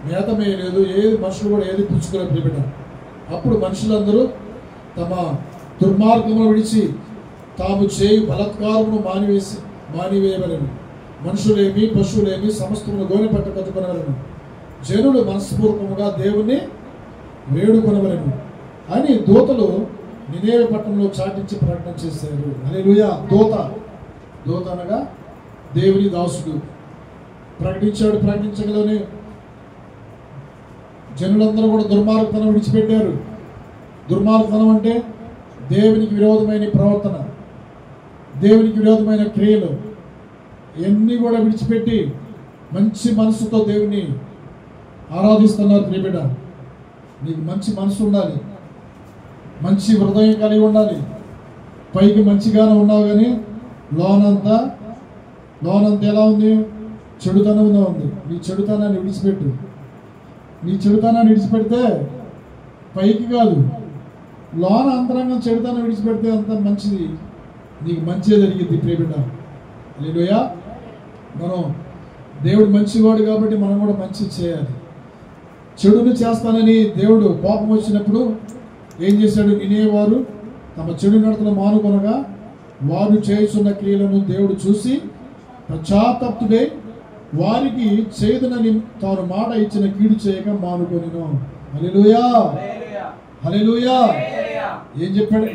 మేత మేయలేదు, ఏది మనుషులు కూడా ఏది పుచ్చుకోలేదు ప్రియబిడ్డ. అప్పుడు మనుషులందరూ తమ దుర్మార్గమును విడిచి తాము చేయు బలత్కారమును మానివేయవలెను. మనుషులేమి పశువులేమి సమస్తమును గోనె పట్ట కట్టుకొనవలెను. జనులు మనస్పూర్వకముగా దేవుణ్ణి వేడుకొనవలెను అని దూతలు నినేవె పట్టణంలో చాటించి ప్రకటన చేశారు. హల్లెలూయా. దూత అనగా దేవుని దాసుడు ప్రకటించాడు. ప్రకటించగలనే జనులందరూ కూడా దుర్మార్గతనం విడిచిపెట్టారు. దుర్మార్గతనం అంటే దేవునికి విరోధమైన ప్రవర్తన, దేవునికి విరోధమైన క్రియలు ఇవన్నీ కూడా విడిచిపెట్టి మంచి మనసుతో దేవుని ఆరాధిస్తున్నారు. ప్రియబిడ్డ, నీకు మంచి మనసు ఉండాలి, మంచి హృదయం కలిగి ఉండాలి. పైకి మంచిగానే ఉన్నావు కానీ లోనంతా ఎలా ఉంది? చెడుతనంగా ఉంది. నీ చెడుతనాన్ని విడిచిపెట్టు. నీ చెడుతనాన్ని విడిచిపెడితే పైకి కాదు, లోన అంతరంగం చెడుతనం విడిచిపెడితే అంత మంచిది, నీకు మంచిగా జరిగింది ప్రియబిడ్డ. హల్లెలూయా. మనం దేవుడు మంచివాడు కాబట్టి మనం కూడా మంచి చేయాలి. చెడును చేస్తానని దేవుడు కోపం వచ్చినప్పుడు ఏం చేశాడు? నినేవారు తమ చెడు నడతను మానుకొనగా వారు చేస్తున్న క్రియలను దేవుడు చూసి పశ్చాత్తాపతుడై వారికి చేదునని తాను మాట ఇచ్చిన కీడు చేయక మానుకొనెను. హల్లెలూయా, హల్లెలూయా.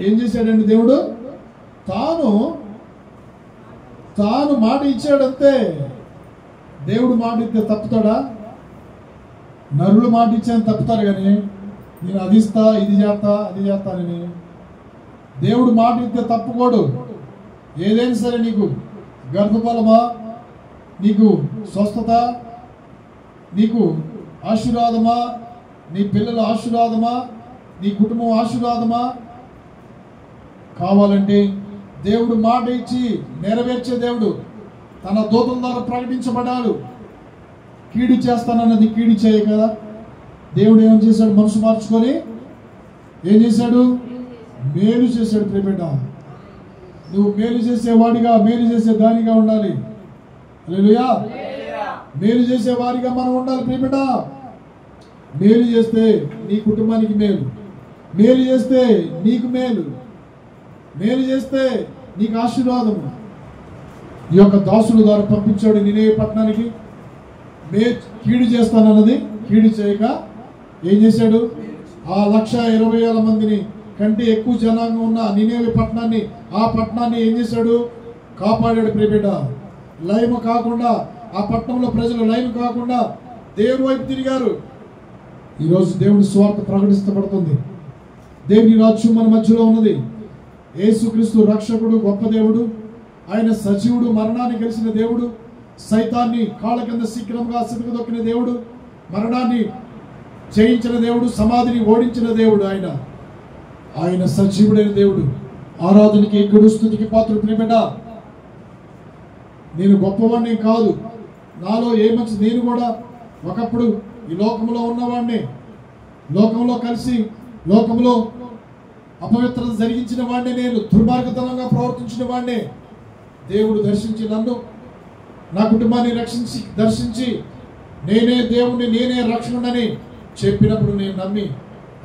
ఏం చేశాడండి దేవుడు? తాను మాట ఇచ్చాడంతే. దేవుడు మాట ఇస్తే తప్పుతాడా? నరులు మాట ఇచ్చాను తప్పుతారు, కానీ నేను అది ఇస్తా, ఇది చేస్తా, అది చేస్తానని దేవుడు మాట ఇస్తే తప్పుకోడు. ఏదైనా సరే, నీకు గర్భఫలమా, నీకు స్వస్థత, నీకు ఆశీర్వాదమా, నీ పిల్లల ఆశీర్వాదమా, నీ కుటుంబం ఆశీర్వాదమా కావాలంటే దేవుడు మాట ఇచ్చి నెరవేర్చే దేవుడు. తన దూతల ద్వారా ప్రకటించబడాడు. కీడు చేస్తానన్నది కీడు చేయ కదా. దేవుడు ఏం చేశాడు? మనసు మార్చుకొని ఏం చేశాడు? మేలు చేశాడు. ప్రియబిడ్డ, నువ్వు మేలు చేసేవాడిగా, మేలు చేసే దానిగా ఉండాలి. హల్లెలూయా. మేలు చేసే వారిగా మనం ఉండాలి. ప్రియబిడ్డ, మేలు చేస్తే నీ కుటుంబానికి మేలు, మేలు చేస్తే నీకు మేలు, మేలు చేస్తే నీకు ఆశీర్వాదము. ఈ యొక్క దాసుల ద్వారా పంపించాడు నినేవే పట్టణానికి. కీడు చేస్తానన్నది కీడు చేయక ఏం చేశాడు? ఆ 1,20,000 మందిని కంటే ఎక్కువ జనాంగం ఉన్న నినేవే పట్టణాన్ని, ఆ పట్టణాన్ని ఏం చేశాడు? కాపాడాడు. ప్రియబిడ్డ, లయము కాకుండా, ఆ పట్టణంలో ప్రజలు లయము కాకుండా దేవుని వైపు తిరిగారు. ఈరోజు దేవుని స్వార్థ ప్రకటిస్తబడుతుంది. దేవుని రాజ్యం మన మధ్యలో ఉన్నది. యేసుక్రీస్తు రక్షకుడు, గొప్ప దేవుడు. ఆయన సజీవుడు, మరణాన్ని గెలిచిన దేవుడు, సైతాన్ని కాళ్ళ కింద శీఘ్రంగా సితకదొక్కిన దేవుడు, మరణాన్ని జయించిన దేవుడు, సమాధిని ఓడించిన దేవుడు. ఆయన సజీవుడైన దేవుడు. ఆరాధనకి, ఎక్కడు స్తుతికి పాత్రుడు. ప్రియబిడ్డ, నేను గొప్పవాడిని కాదు, నాలో ఏ మంచి, నేను కూడా ఒకప్పుడు ఈ లోకంలో ఉన్నవాడిని, లోకంలో కలిసి లోకంలో అపవిత్రత జరిగించిన వాడిని, నేను దుర్మార్గతనంగా ప్రవర్తించిన వాడిని. దేవుడు దర్శించి నన్ను, నా కుటుంబాన్ని దర్శించి నేనే దేవుణ్ణి, నేనే రక్షకుడని చెప్పినప్పుడు నేను నమ్మి,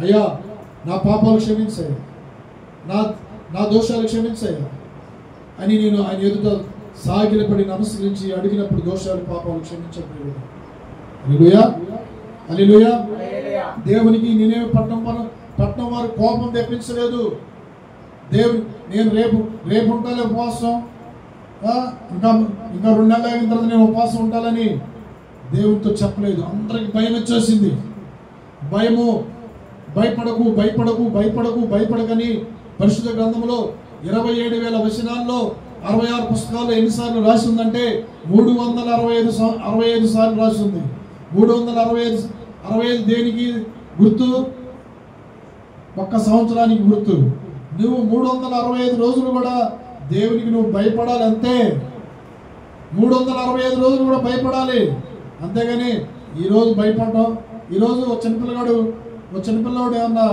అయ్యా నా పాపాలు క్షమించాయి, నా దోషాలు క్షమించాయా అని నేను ఆయన ఎదుట సాగిలపడి నమస్కరించి అడిగినప్పుడు దోషాలు, పాపాలు క్షమించబడేవి. హల్లెలూయా, హల్లెలూయా. దేవునికి నినేవే పట్టణం వారు కోపం తెప్పించలేదు. నేను రేపు ఉంటాలే ఉపవాసం, ఇంకా 2 నెలలు అయిన తర్వాత నేను ఉపవాసం ఉండాలని దేవునితో చెప్పలేదు. అందరికి భయం వచ్చేసింది. భయపడకని పరిశుద్ధ గ్రంథంలో 27,000 వచనాల్లో 66 పుస్తకాల్లో ఎన్నిసార్లు రాసి ఉందంటే 365 సార్లు రాసి ఉంది. 365 దేనికి గుర్తు? ఒక్క సంవత్సరానికి గుర్తు. నువ్వు 365 రోజులు కూడా దేవునికి నువ్వు భయపడాలి అంతే. 365 రోజులు కూడా భయపడాలి. అంతేగాని ఈరోజు భయపడటం, ఈరోజు చిన్నపిల్లవాడు ఏమన్నా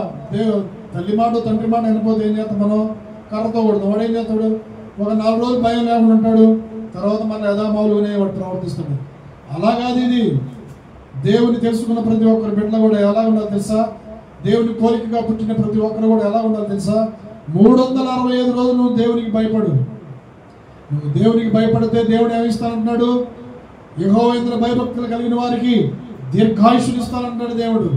తల్లి మాట తండ్రి మాట వినకపోతే ఏం చేస్తాం? మనం కర్రతో కొడతాం. వాడు ఏం చేస్తాడు? ఒక 4 రోజులు భయం లేకుండా ఉంటాడు, తర్వాత మన యథామావులుగానే వాడు ప్రవర్తిస్తాడు. అలా కాదు ఇది. దేవుని తెలుసుకున్న ప్రతి ఒక్కరి బిడ్డలు కూడా ఎలా ఉండాలి తెలుసా? దేవుని కోరికగా పుట్టిన ప్రతి ఒక్కరు కూడా ఎలా ఉండాలి తెలుసా? 365 రోజులు నువ్వు దేవునికి భయపడు. నువ్వు దేవునికి భయపడితే దేవుడు ఏమిస్తానంటున్నాడు? యెహోవాయందు భయభక్తులు కలిగిన వారికి దీర్ఘాయుష్యులు ఇస్తానంటాడు దేవుడు.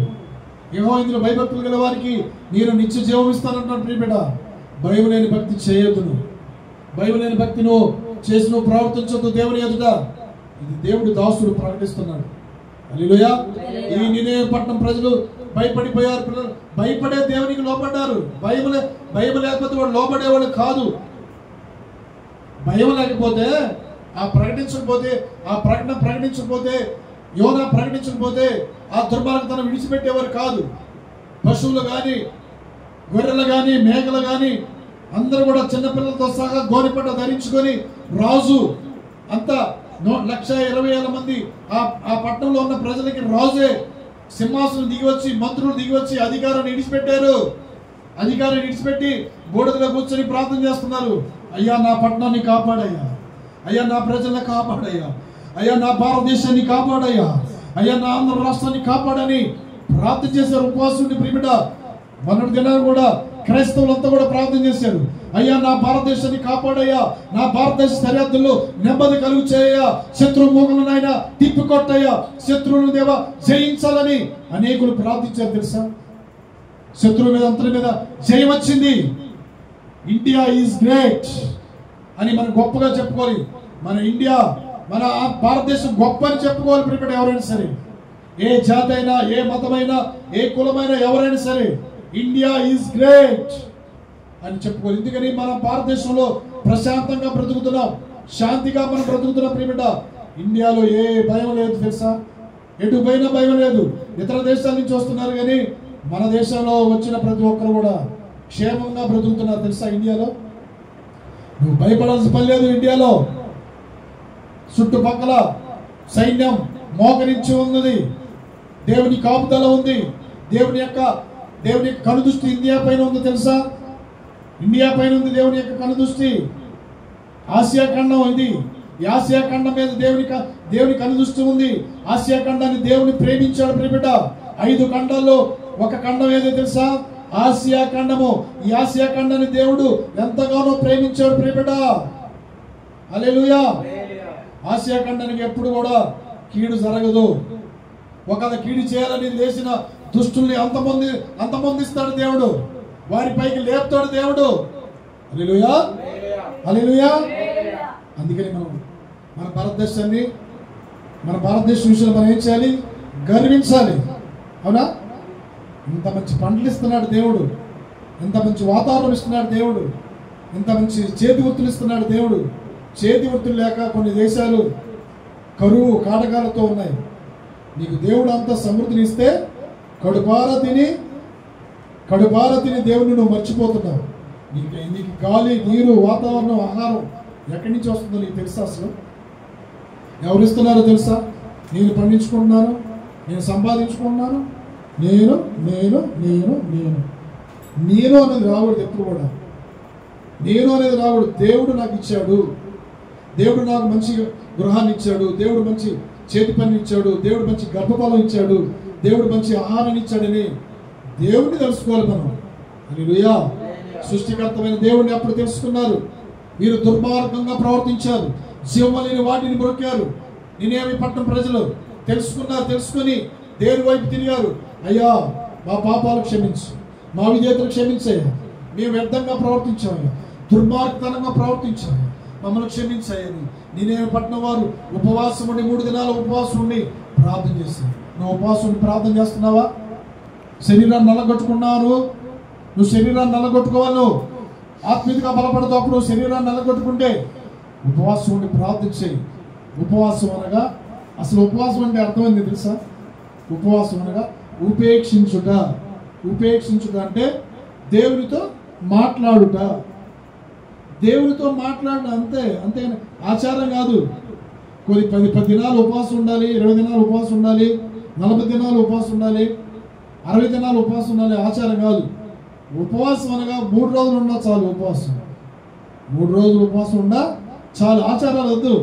యెహోవాయందు భయభక్తులు కలిగిన వారికి నేను నిత్య జీవం ఇస్తానంటాడు. ప్రియబిడ్డ, భయం లేని భక్తి చేయొద్దు. భయం లేని భక్తి నువ్వు చేసి నువ్వు ప్రవర్తించొద్దు దేవుని ఎదుట. ఇది దేవుడు దాసుడు ప్రకటిస్తున్నాడు. హల్లెలూయా. ఈ నినేవే పట్టణం ప్రజలు భయపడిపోయారు. పిల్లలు భయపడే దేవునికి లోపడ్డారు. భయం లేకపోతే వాడు లోపడేవాడు కాదు. భయం లేకపోతే, ఆ ప్రకటన ప్రకటించకపోతే, యోనా ప్రకటించకపోతే ఆ దుర్మార్గతనం విడిచిపెట్టేవారు కాదు. పశువులు కానీ, గొర్రెలు కానీ, మేకలు కానీ అందరూ కూడా చిన్నపిల్లలతో సహా గోనెపట్ట ధరించుకొని రాజు అంతా 1,20,000 మంది ఆ పట్టణంలో ఉన్న ప్రజలకి రాజే సింహాసనం దిగివచ్చి, మంత్రులు దిగివచ్చి అధికారాన్ని విడిచిపెట్టారు. అధికారాన్ని విడిచిపెట్టి బూడిదలో కూర్చొని ప్రార్థన చేస్తున్నారు. అయ్యా నా పట్టణాన్ని కాపాడయ్యా, అయ్యా నా ప్రజలను కాపాడయ్యా, అయ్యా నా భారతదేశాన్ని కాపాడయ్యా, అయ్యా నా ఆంధ్ర రాష్ట్రాన్ని కాపాడని ప్రార్థన చేశారు. ఉపవాసం ప్రియబిడ్డ మొన్నటి దినాన్ని కూడా క్రైస్తవులంతా కూడా ప్రార్థన చేశారు. అయ్యా నా భారతదేశాన్ని కాపాడయ్యా, నా భారతదేశ సరిహద్దుల్లో నెమ్మది కలుగు చేయ్యా, శత్రు మూగలనైనా తిప్పికొట్టయ్యా, శత్రువులను దేవా జయించాలని అనేకులు ప్రార్థించారు. తెలుసా, శత్రువు మీద అంతటి మీద జయం వచ్చింది. ఇండియా ఈజ్ గ్రేట్ అని మనం గొప్పగా చెప్పుకోవాలి. మన ఇండియా, మన భారతదేశం గొప్ప అని చెప్పుకోవాలి. ప్రియబిడ్డ ఎవరైనా సరే, ఏ జాతి అయినా, ఏ మతమైనా, ఏ కులమైనా, ఎవరైనా సరే ఇండియా ఈజ్ గ్రేట్ అని చెప్పుకోవాలి. ఎందుకని మన భారతదేశంలో ప్రశాంతంగా బ్రతుకుతున్నాం, శాంతిగా మనం బ్రతుకుతున్నాం. ప్రియబిడ్డ ఇండియాలో ఏ భయం లేదు తెలుసా, ఎటు పోయినా భయం లేదు. ఇతర దేశాల నుంచి వస్తున్నారు కానీ మన దేశంలో వచ్చిన ప్రతి ఒక్కరు కూడా క్షేమంగా బ్రతుకుతున్నారు తెలుసా. ఇండియాలో నువ్వు భయపడాల్సిన పని లేదు. ఇండియాలో చుట్టుపక్కల సైన్యం మోకరించి ఉన్నది, దేవుని కాపుదల ఉంది, దేవుని యొక్క కనుదృష్టి ఇండియా పైన ఉంది తెలుసా. ఇండియా పైన ఉంది దేవుని యొక్క కనుదృష్టి. ఆసియా ఖండం ఇది, ఈ ఆసియా ఖండం మీద దేవుని కనుదృష్టి ఉంది. ఆసియా ఖండాన్ని దేవుని ప్రేమించాడు. ప్రియబిడ్డ 5 ఖండాల్లో ఒక ఖండం ఏదో తెలుసా, ఆసియా ఖండము. ఈ ఆసియా ఖండాన్ని దేవుడు ఎంతగానో ప్రేమించాడు. ప్రియబిడ్డ హల్లెలూయా. ఆసియా ఖండానికి ఎప్పుడు కూడా కీడు జరగదు. ఒకవేళ కీడు చేయాలని లేచిన దుష్టుల్ని అంతమొందిస్తాడు దేవుడు, వారిపైకి లేపుతాడు దేవుడు. హల్లెలూయా, హల్లెలూయా. అందుకని మన భారతదేశం విషయంలో మనం ఏం చేయాలి, గర్వించాలి. అవునా, ఇంత మంచి పంటలు ఇస్తున్నాడు దేవుడు, ఇంత మంచి వాతావరణం ఇస్తున్నాడు దేవుడు, ఇంత మంచి చేతి వృత్తులు ఇస్తున్నాడు దేవుడు. చేతి వృత్తులు లేక కొన్ని దేశాలు కరువు కాటకాలతో ఉన్నాయి. నీకు దేవుడు అంత సమృద్ధిని ఇస్తే కడుపార తిని దేవుడిని నువ్వు మర్చిపోతున్నావు. నీకు గాలి, నీరు, వాతావరణం, ఆహారం ఎక్కడి నుంచి వస్తుందో నీకు తెలుసా? అసలు ఎవరు ఇస్తున్నారో తెలుసా? నేను పండించుకుంటున్నాను, నేను సంపాదించుకుంటున్నాను, నేను నేను నేను నేను నేను అనేది రాకూడదు. ఎప్పుడు కూడా నేను అనేది రాకూడదు. దేవుడు నాకు ఇచ్చాడు, దేవుడు నాకు మంచి గృహాన్ని ఇచ్చాడు, దేవుడు మంచి చేతి పని ఇచ్చాడు, దేవుడు మంచి గర్భఫలం ఇచ్చాడు, దేవుడు మంచి ఆహారాన్ని ఇచ్చాడని దేవుడిని తెలుసుకోవాలి మనం. హల్లెలూయా. సృష్టికర్తమైన దేవుడిని అప్పుడు తెలుసుకున్నారు. మీరు దుర్మార్గంగా ప్రవర్తించారు, జీవలేని వాటిని బ్రొక్కారు. నినేమి పట్టణం ప్రజలు తెలుసుకున్నారు. తెలుసుకొని దేవుని వైపు తిరిగారు. అయ్యా మా పాపాలు క్షమించు, మా విధేయతలు క్షమించయ్యా, మేము వ్యర్థంగా ప్రవర్తించామయ్యా, దుర్మార్గతనంగా ప్రవర్తించామయ్యా, మమ్మల్ని క్షమించాయని నినేమి పట్టణం వారు ఉపవాసం ఉండి 3 దినాలు ఉపవాసం ఉండి ప్రార్థన చేశారు. నువ్వు ఉపవాసం ఉండి ప్రార్థన చేస్తున్నావా? శరీరాన్ని నల్లగొట్టుకున్నారు. నువ్వు శరీరాన్ని నల్లగొట్టుకోవాలి. నువ్వు ఆత్మీయంగా బలపడతావు. అప్పుడు శరీరాన్ని నల్లగొట్టుకుంటే ఉపవాసం ఉండి ప్రార్థన చేయి. ఉపవాసం అనగా అసలు ఉపవాసం అంటే అర్థమైంది తెలుసా? ఉపవాసం అనగా ఉపేక్షించుట. ఉపేక్షించుట అంటే దేవునితో మాట్లాడుట. దేవునితో మాట్లాడడం అంతేగాని ఆచారం కాదు. కొన్ని 10 దినాలు ఉపవాసం ఉండాలి, 20 దినాలు ఉపవాసం ఉండాలి, 40 దినాలు ఉపవాసం ఉండాలి, 60 దినాలు ఉపవాసం ఉండాలి, ఆచారం కాదు. ఉపవాసం అనగా 3 రోజులు ఉన్నా చాలు. ఉపవాసం 3 రోజులు ఉపవాసం ఉన్నా చాలు, ఆచారాలు వద్దు.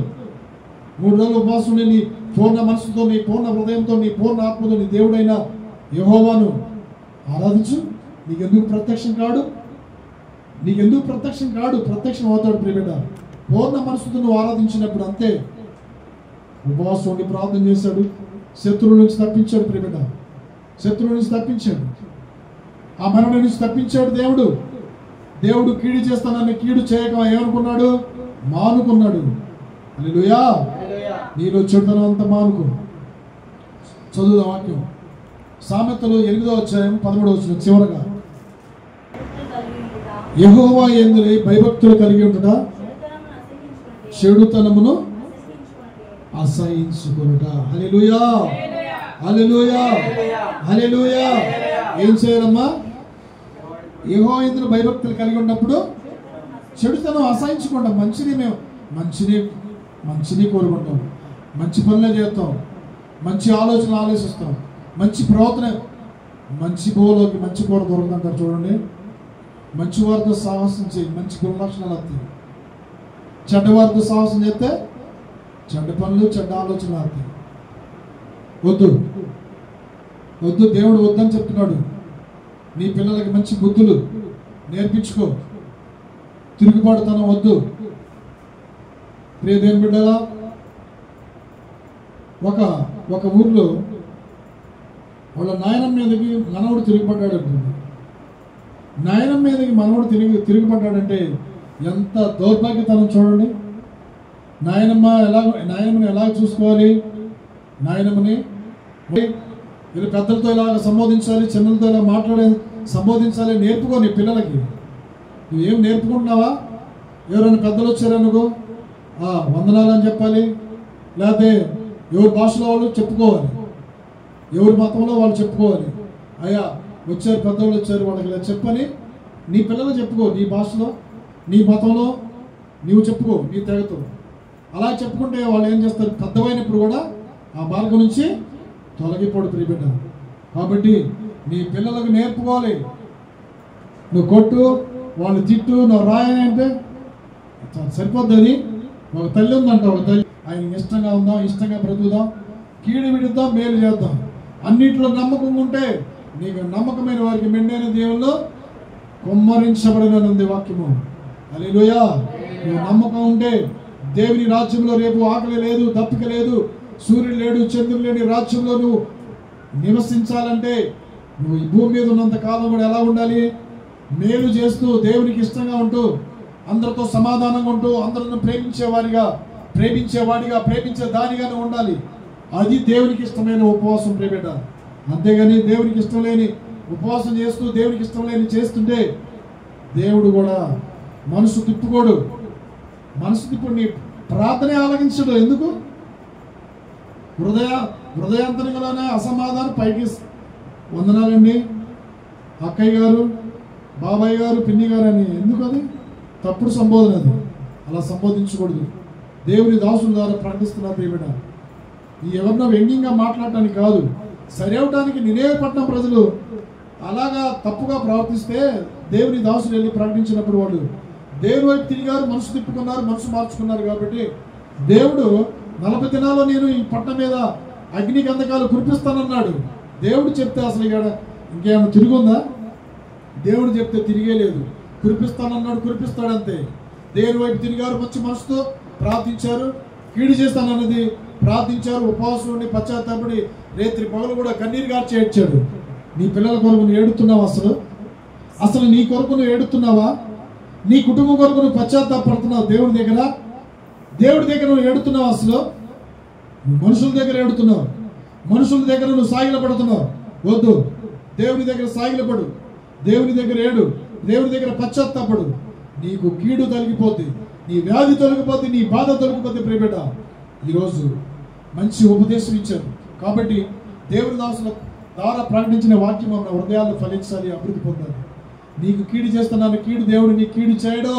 3 రోజులు ఉపవాసం ఉండి నీ పూర్ణ మనసుతో, నీ పూర్ణ హృదయంతో, నీ పూర్ణ ఆత్మతో నీ దేవుడైన యెహోవాను ఆరాధించు. నీకెందుకు ప్రత్యక్షం కాడు? ప్రత్యక్షం అవుతాడు. ప్రియబిడ్డ పూర్ణ మనసుతో నువ్వు ఆరాధించినప్పుడు అంతే. ఉపవాసం ఉండి ప్రార్థన చేశాడు, శత్రువుల నుంచి తప్పించాడు. ప్రియబిడ్డ శత్రువుల నుంచి తప్పించాడు, ఆ మరణం నుంచి తప్పించాడు. దేవుడు కీడు చేస్తానని కీడు చేయక ఏమనుకున్నాడు? మానుకున్నాడు. హల్లెలూయా. నీలో చెడుతనం అంతా మానుకో. చదువుదాం వాక్యం. సామెతలు 8వ అధ్యాయం 13వ వచనం చివరగా, యెహోవా యందు భయభక్తులు కలిగి ఉండుట, చెడుతనమును అసహించుకొనుట. హల్లెలూయా, హల్లెలూయా, హల్లెలూయా. ఏం చేయాలమ్మా? యెహోవా యందు భయభక్తులు కలిగి ఉన్నప్పుడు చెడుతనం అసహించుకుంటాం. మంచిని కోరుకుంటాం, మంచి పనులే చేస్తాం, మంచి ఆలోచనలు ఆలోచిస్తాం, మంచి ప్రవర్తన. మంచి బోలోకి మంచి కూర దొరుకుతుంటారు చూడండి. మంచి వారితో సాహసం చేయి, మంచి గుణలక్షణాలు వస్తాయి. చెడ్డవారితో సాహసం చేస్తే చెడ్డ పనులు, చెడ్డ ఆలోచనలు ఆడతాయి. వద్దు వద్దు, దేవుడు వద్దని చెప్తున్నాడు. నీ పిల్లలకి మంచి బుద్ధులు నేర్పించుకో. తిరుగుబాటుతనం వద్దు. ప్రియ దేవుని బిడ్డలా, ఒక ఊర్లో వాళ్ళ నాయనమ్మ మీదకి మనవడు తిరుగుపడ్డాడు అంటుంది. నాయనమ్మ మీదకి మనవడు తిరుగుపడ్డాడంటే ఎంత దౌర్భాగ్యతనం చూడండి. నాయనమ్మని ఎలా చూసుకోవాలి? నాయనమ్మని వీళ్ళు పెద్దలతో ఇలాగ సంబోధించాలి, చిన్నలతో ఇలా సంబోధించాలి నేర్పుకో నీ పిల్లలకి. నువ్వేం నేర్పుకుంటున్నావా? ఎవరైనా పెద్దలు వచ్చారనుకో వందనాలు అని చెప్పాలి, లేకపోతే ఎవరి భాషలో వాళ్ళు చెప్పుకోవాలి, ఎవరి మతంలో వాళ్ళు చెప్పుకోవాలి. అయ్యా వచ్చారు, పెద్దవాళ్ళు వచ్చారు, వాళ్ళకి ఇలా చెప్పని నీ పిల్లలు చెప్పుకో. నీ భాషలో, నీ మతంలో నీవు చెప్పుకో, నీ తెగతో. అలా చెప్పుకుంటే వాళ్ళు ఏం చేస్తారు? పెద్దవైనప్పుడు కూడా ఆ మార్గం నుంచి తొలగిపోడు ప్రియబిడ్డ. కాబట్టి నీ పిల్లలకు నేర్పుకోవాలి. నువ్వు కొట్టు, వాళ్ళు తిట్టు, నువ్వు రాయని అంటే సరిపోద్ది. అది ఒక తల్లి ఉందంట, ఒక తల్లి ఆయనకి ఇష్టంగా ఉందాం, ఇష్టంగా బ్రతుకుదాం, కీడు విడుద్దాం, మేలు చేద్దాం, అన్నింటిలో నమ్మకం ఉంటే నీకు నమ్మకమైన వారికి మెండైన దేవుల్లో కుమ్మరించబడినది వాక్యము. హల్లెలూయా. నువ్వు నమ్మకం ఉంటే దేవుని రాజ్యంలో రేపు ఆకలి లేదు, దప్పిక లేదు, సూర్యుడు లేడు, చంద్రుడు లేని రాజ్యంలో నువ్వు నివసించాలంటే నువ్వు ఈ భూమి మీద ఉన్నంత కాలం కూడా ఎలా ఉండాలి? మేలు చేస్తూ, దేవునికి ఇష్టంగా ఉంటూ, అందరితో సమాధానంగా ఉంటూ, అందరిని ప్రేమించేవాడిగా, ప్రేమించే దానిగానే ఉండాలి. అది దేవునికి ఇష్టమైన ఉపవాసం ప్రియబిడ్డ. అంతేగాని దేవునికి ఇష్టం లేని ఉపవాసం చేస్తూ, దేవునికి ఇష్టం లేని చేస్తుంటే దేవుడు కూడా మనసు తిప్పుకోడు. మనసు తిప్పుడు నీ ప్రార్థనే ఆలకించడు. ఎందుకు? హృదయాంతరంగానే అసమాధానం, పైకి వందనాలండి అక్కయ్య గారు, బాబాయ్ గారు, పిన్ని గారు అని. ఎందుకు? అది తప్పుడు సంబోధన. అది అలా సంబోధించకూడదు. దేవుని దాసుల ద్వారా ప్రకటిస్తున్నారు ప్రియబిడ్డ. ఈ ఎవరినో వ్యంగ్యంగా మాట్లాడటానికి కాదు, సరి అవడానికి. నినేవే పట్టణం ప్రజలు అలాగా తప్పుగా ప్రవర్తిస్తే దేవుని దాసులు వెళ్ళి ప్రకటించినప్పుడు వాళ్ళు దేవుని వైపు తిరిగారు, మనసు తిప్పుకున్నారు, మనసు మార్చుకున్నారు. కాబట్టి దేవుడు 40 దినాల్లో నేను ఈ పట్టణం మీద అగ్ని గంధకాలు కురిపిస్తానన్నాడు. దేవుడు చెప్తే అసలు ఇంకేమైనా తిరుగుందా? దేవుడు చెప్తే తిరిగే లేదు. కురిపిస్తానన్నాడు, కురిపిస్తాడంతే. దేవుని వైపు తిరిగారు, మంచి మనసుతో ప్రార్థించారు, కీడు చేస్తానన్నది ప్రార్థించారు, ఉపవాసం ఉండి పశ్చాత్తాపడి రేత్రి పగలు కూడా కన్నీరు గార్చి ఏడ్చాడు. నీ పిల్లల కొరకు నువ్వు ఏడుతున్నావా? అసలు నీ కొరకు నువ్వు ఏడుతున్నావా? నీ కుటుంబం కొరకు నువ్వు పశ్చాత్తాపడుతున్నావు దేవుడి దగ్గర నువ్వు ఏడుతున్నావు? అసలు మనుషుల దగ్గర ఏడుతున్నావు, మనుషుల దగ్గర నువ్వు సాగిలపడుతున్నావు. వద్దు, దేవుని దగ్గర సాగిలపడు, దేవుని దగ్గర ఏడు, దేవుని దగ్గర పశ్చాత్తాపడు. నీకు కీడు తొలగిపోద్ది, నీ వ్యాధి తొలగిపోద్ది, నీ బాధ తొలగిపోద్ది ప్రియబిడ్డ. ఈరోజు మంచి ఉపదేశం ఇచ్చారు. కాబట్టి దేవుని దాసుల ద్వారా ప్రకటించిన వాక్యం మన హృదయాల్లో ఫలించాలి, అభివృద్ధి పొందాలి. నీకు కీడు చేస్తున్నాను, కీడు దేవుడు నీ కీడు చేయడో.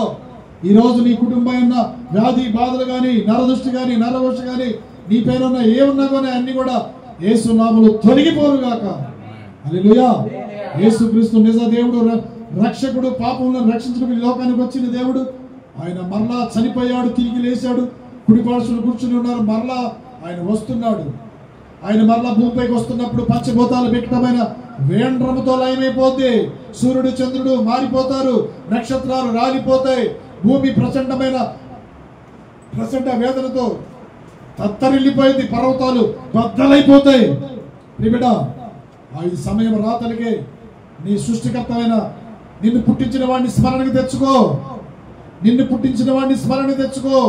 ఈరోజు నీ కుటుంబం ఉన్న వ్యాధి బాధలు కానీ, నరదృష్టి కానీ, నరవోష కానీ, నీ పేరున్న ఏమున్నా కానీ అన్ని కూడా యేసు నామములో తొలగిపోరుగాక. హల్లెలూయా. యేసుక్రీస్తు నిజ దేవుడు, రక్షకుడు, పాపములను రక్షించడానికి లోకానికి వచ్చిన దేవుడు. ఆయన మరలా చనిపోయాడు, తిరిగి లేచాడు, కుడిపార్శ్వన కూర్చుని ఉన్నారు. మరలా ఆయన వస్తున్నాడు. ఆయన మరలా భూమిపైకి వస్తున్నప్పుడు పంచభూతాలు వ్యక్తమైన వేండ్రముతో లయమైపోద్ది. సూర్యుడు చంద్రుడు మారిపోతారు, నక్షత్రాలు రాలిపోతాయి, భూమి ప్రచండ వేదనతో తత్తరిల్లిపోయింది, పర్వతాలు బద్దలైపోతాయి. బిడ్డ, ఆ సమయం రాతలికే నీ సృష్టికర్తమైన నిన్ను పుట్టించిన వాడిని స్మరణకు తెచ్చుకో,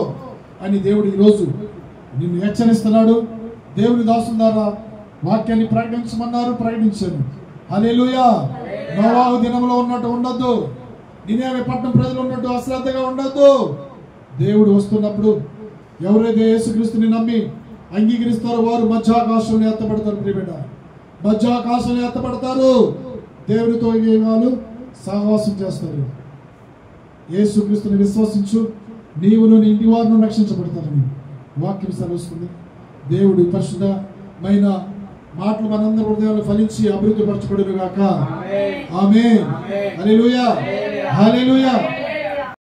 అని దేవుడు ఈరోజు నిన్ను హెచ్చరిస్తున్నాడు. దేవుని దాసుల ద్వారా వాక్యాన్ని ప్రకటించమన్నారు, ప్రకటించాను. హల్లెలూయా. నోవాహు దినంలో ఉన్నట్టు ఉండొద్దు, నినేవే పట్టణం ప్రజలు ఉన్నట్టు అశ్రద్ధగా ఉండొద్దు. దేవుడు వస్తున్నప్పుడు ఎవరైతే యేసుక్రీస్తుని నమ్మి అంగీకరిస్తారో వారు మధ్యాకాశంలో ఎత్తబడతారు ప్రియబిడ్డ. మధ్యాకాశంలో ఎత్తబడతారు, దేవునితో వాళ్ళు సహవాసం చేస్తారు. యేసుక్రీస్తుని విశ్వసించు, నీవును నీ ఇంటి వారిని రక్షించబడతారని వాక్యం సెలవుస్తుంది. దేవుడి పరిశుద్ధమైన మాటలు మనందరి హృదయాలు ఫలించి అభివృద్ధి పరచబడును గాక. ఆమేన్. హల్లెలూయా. హల్లెలూయా.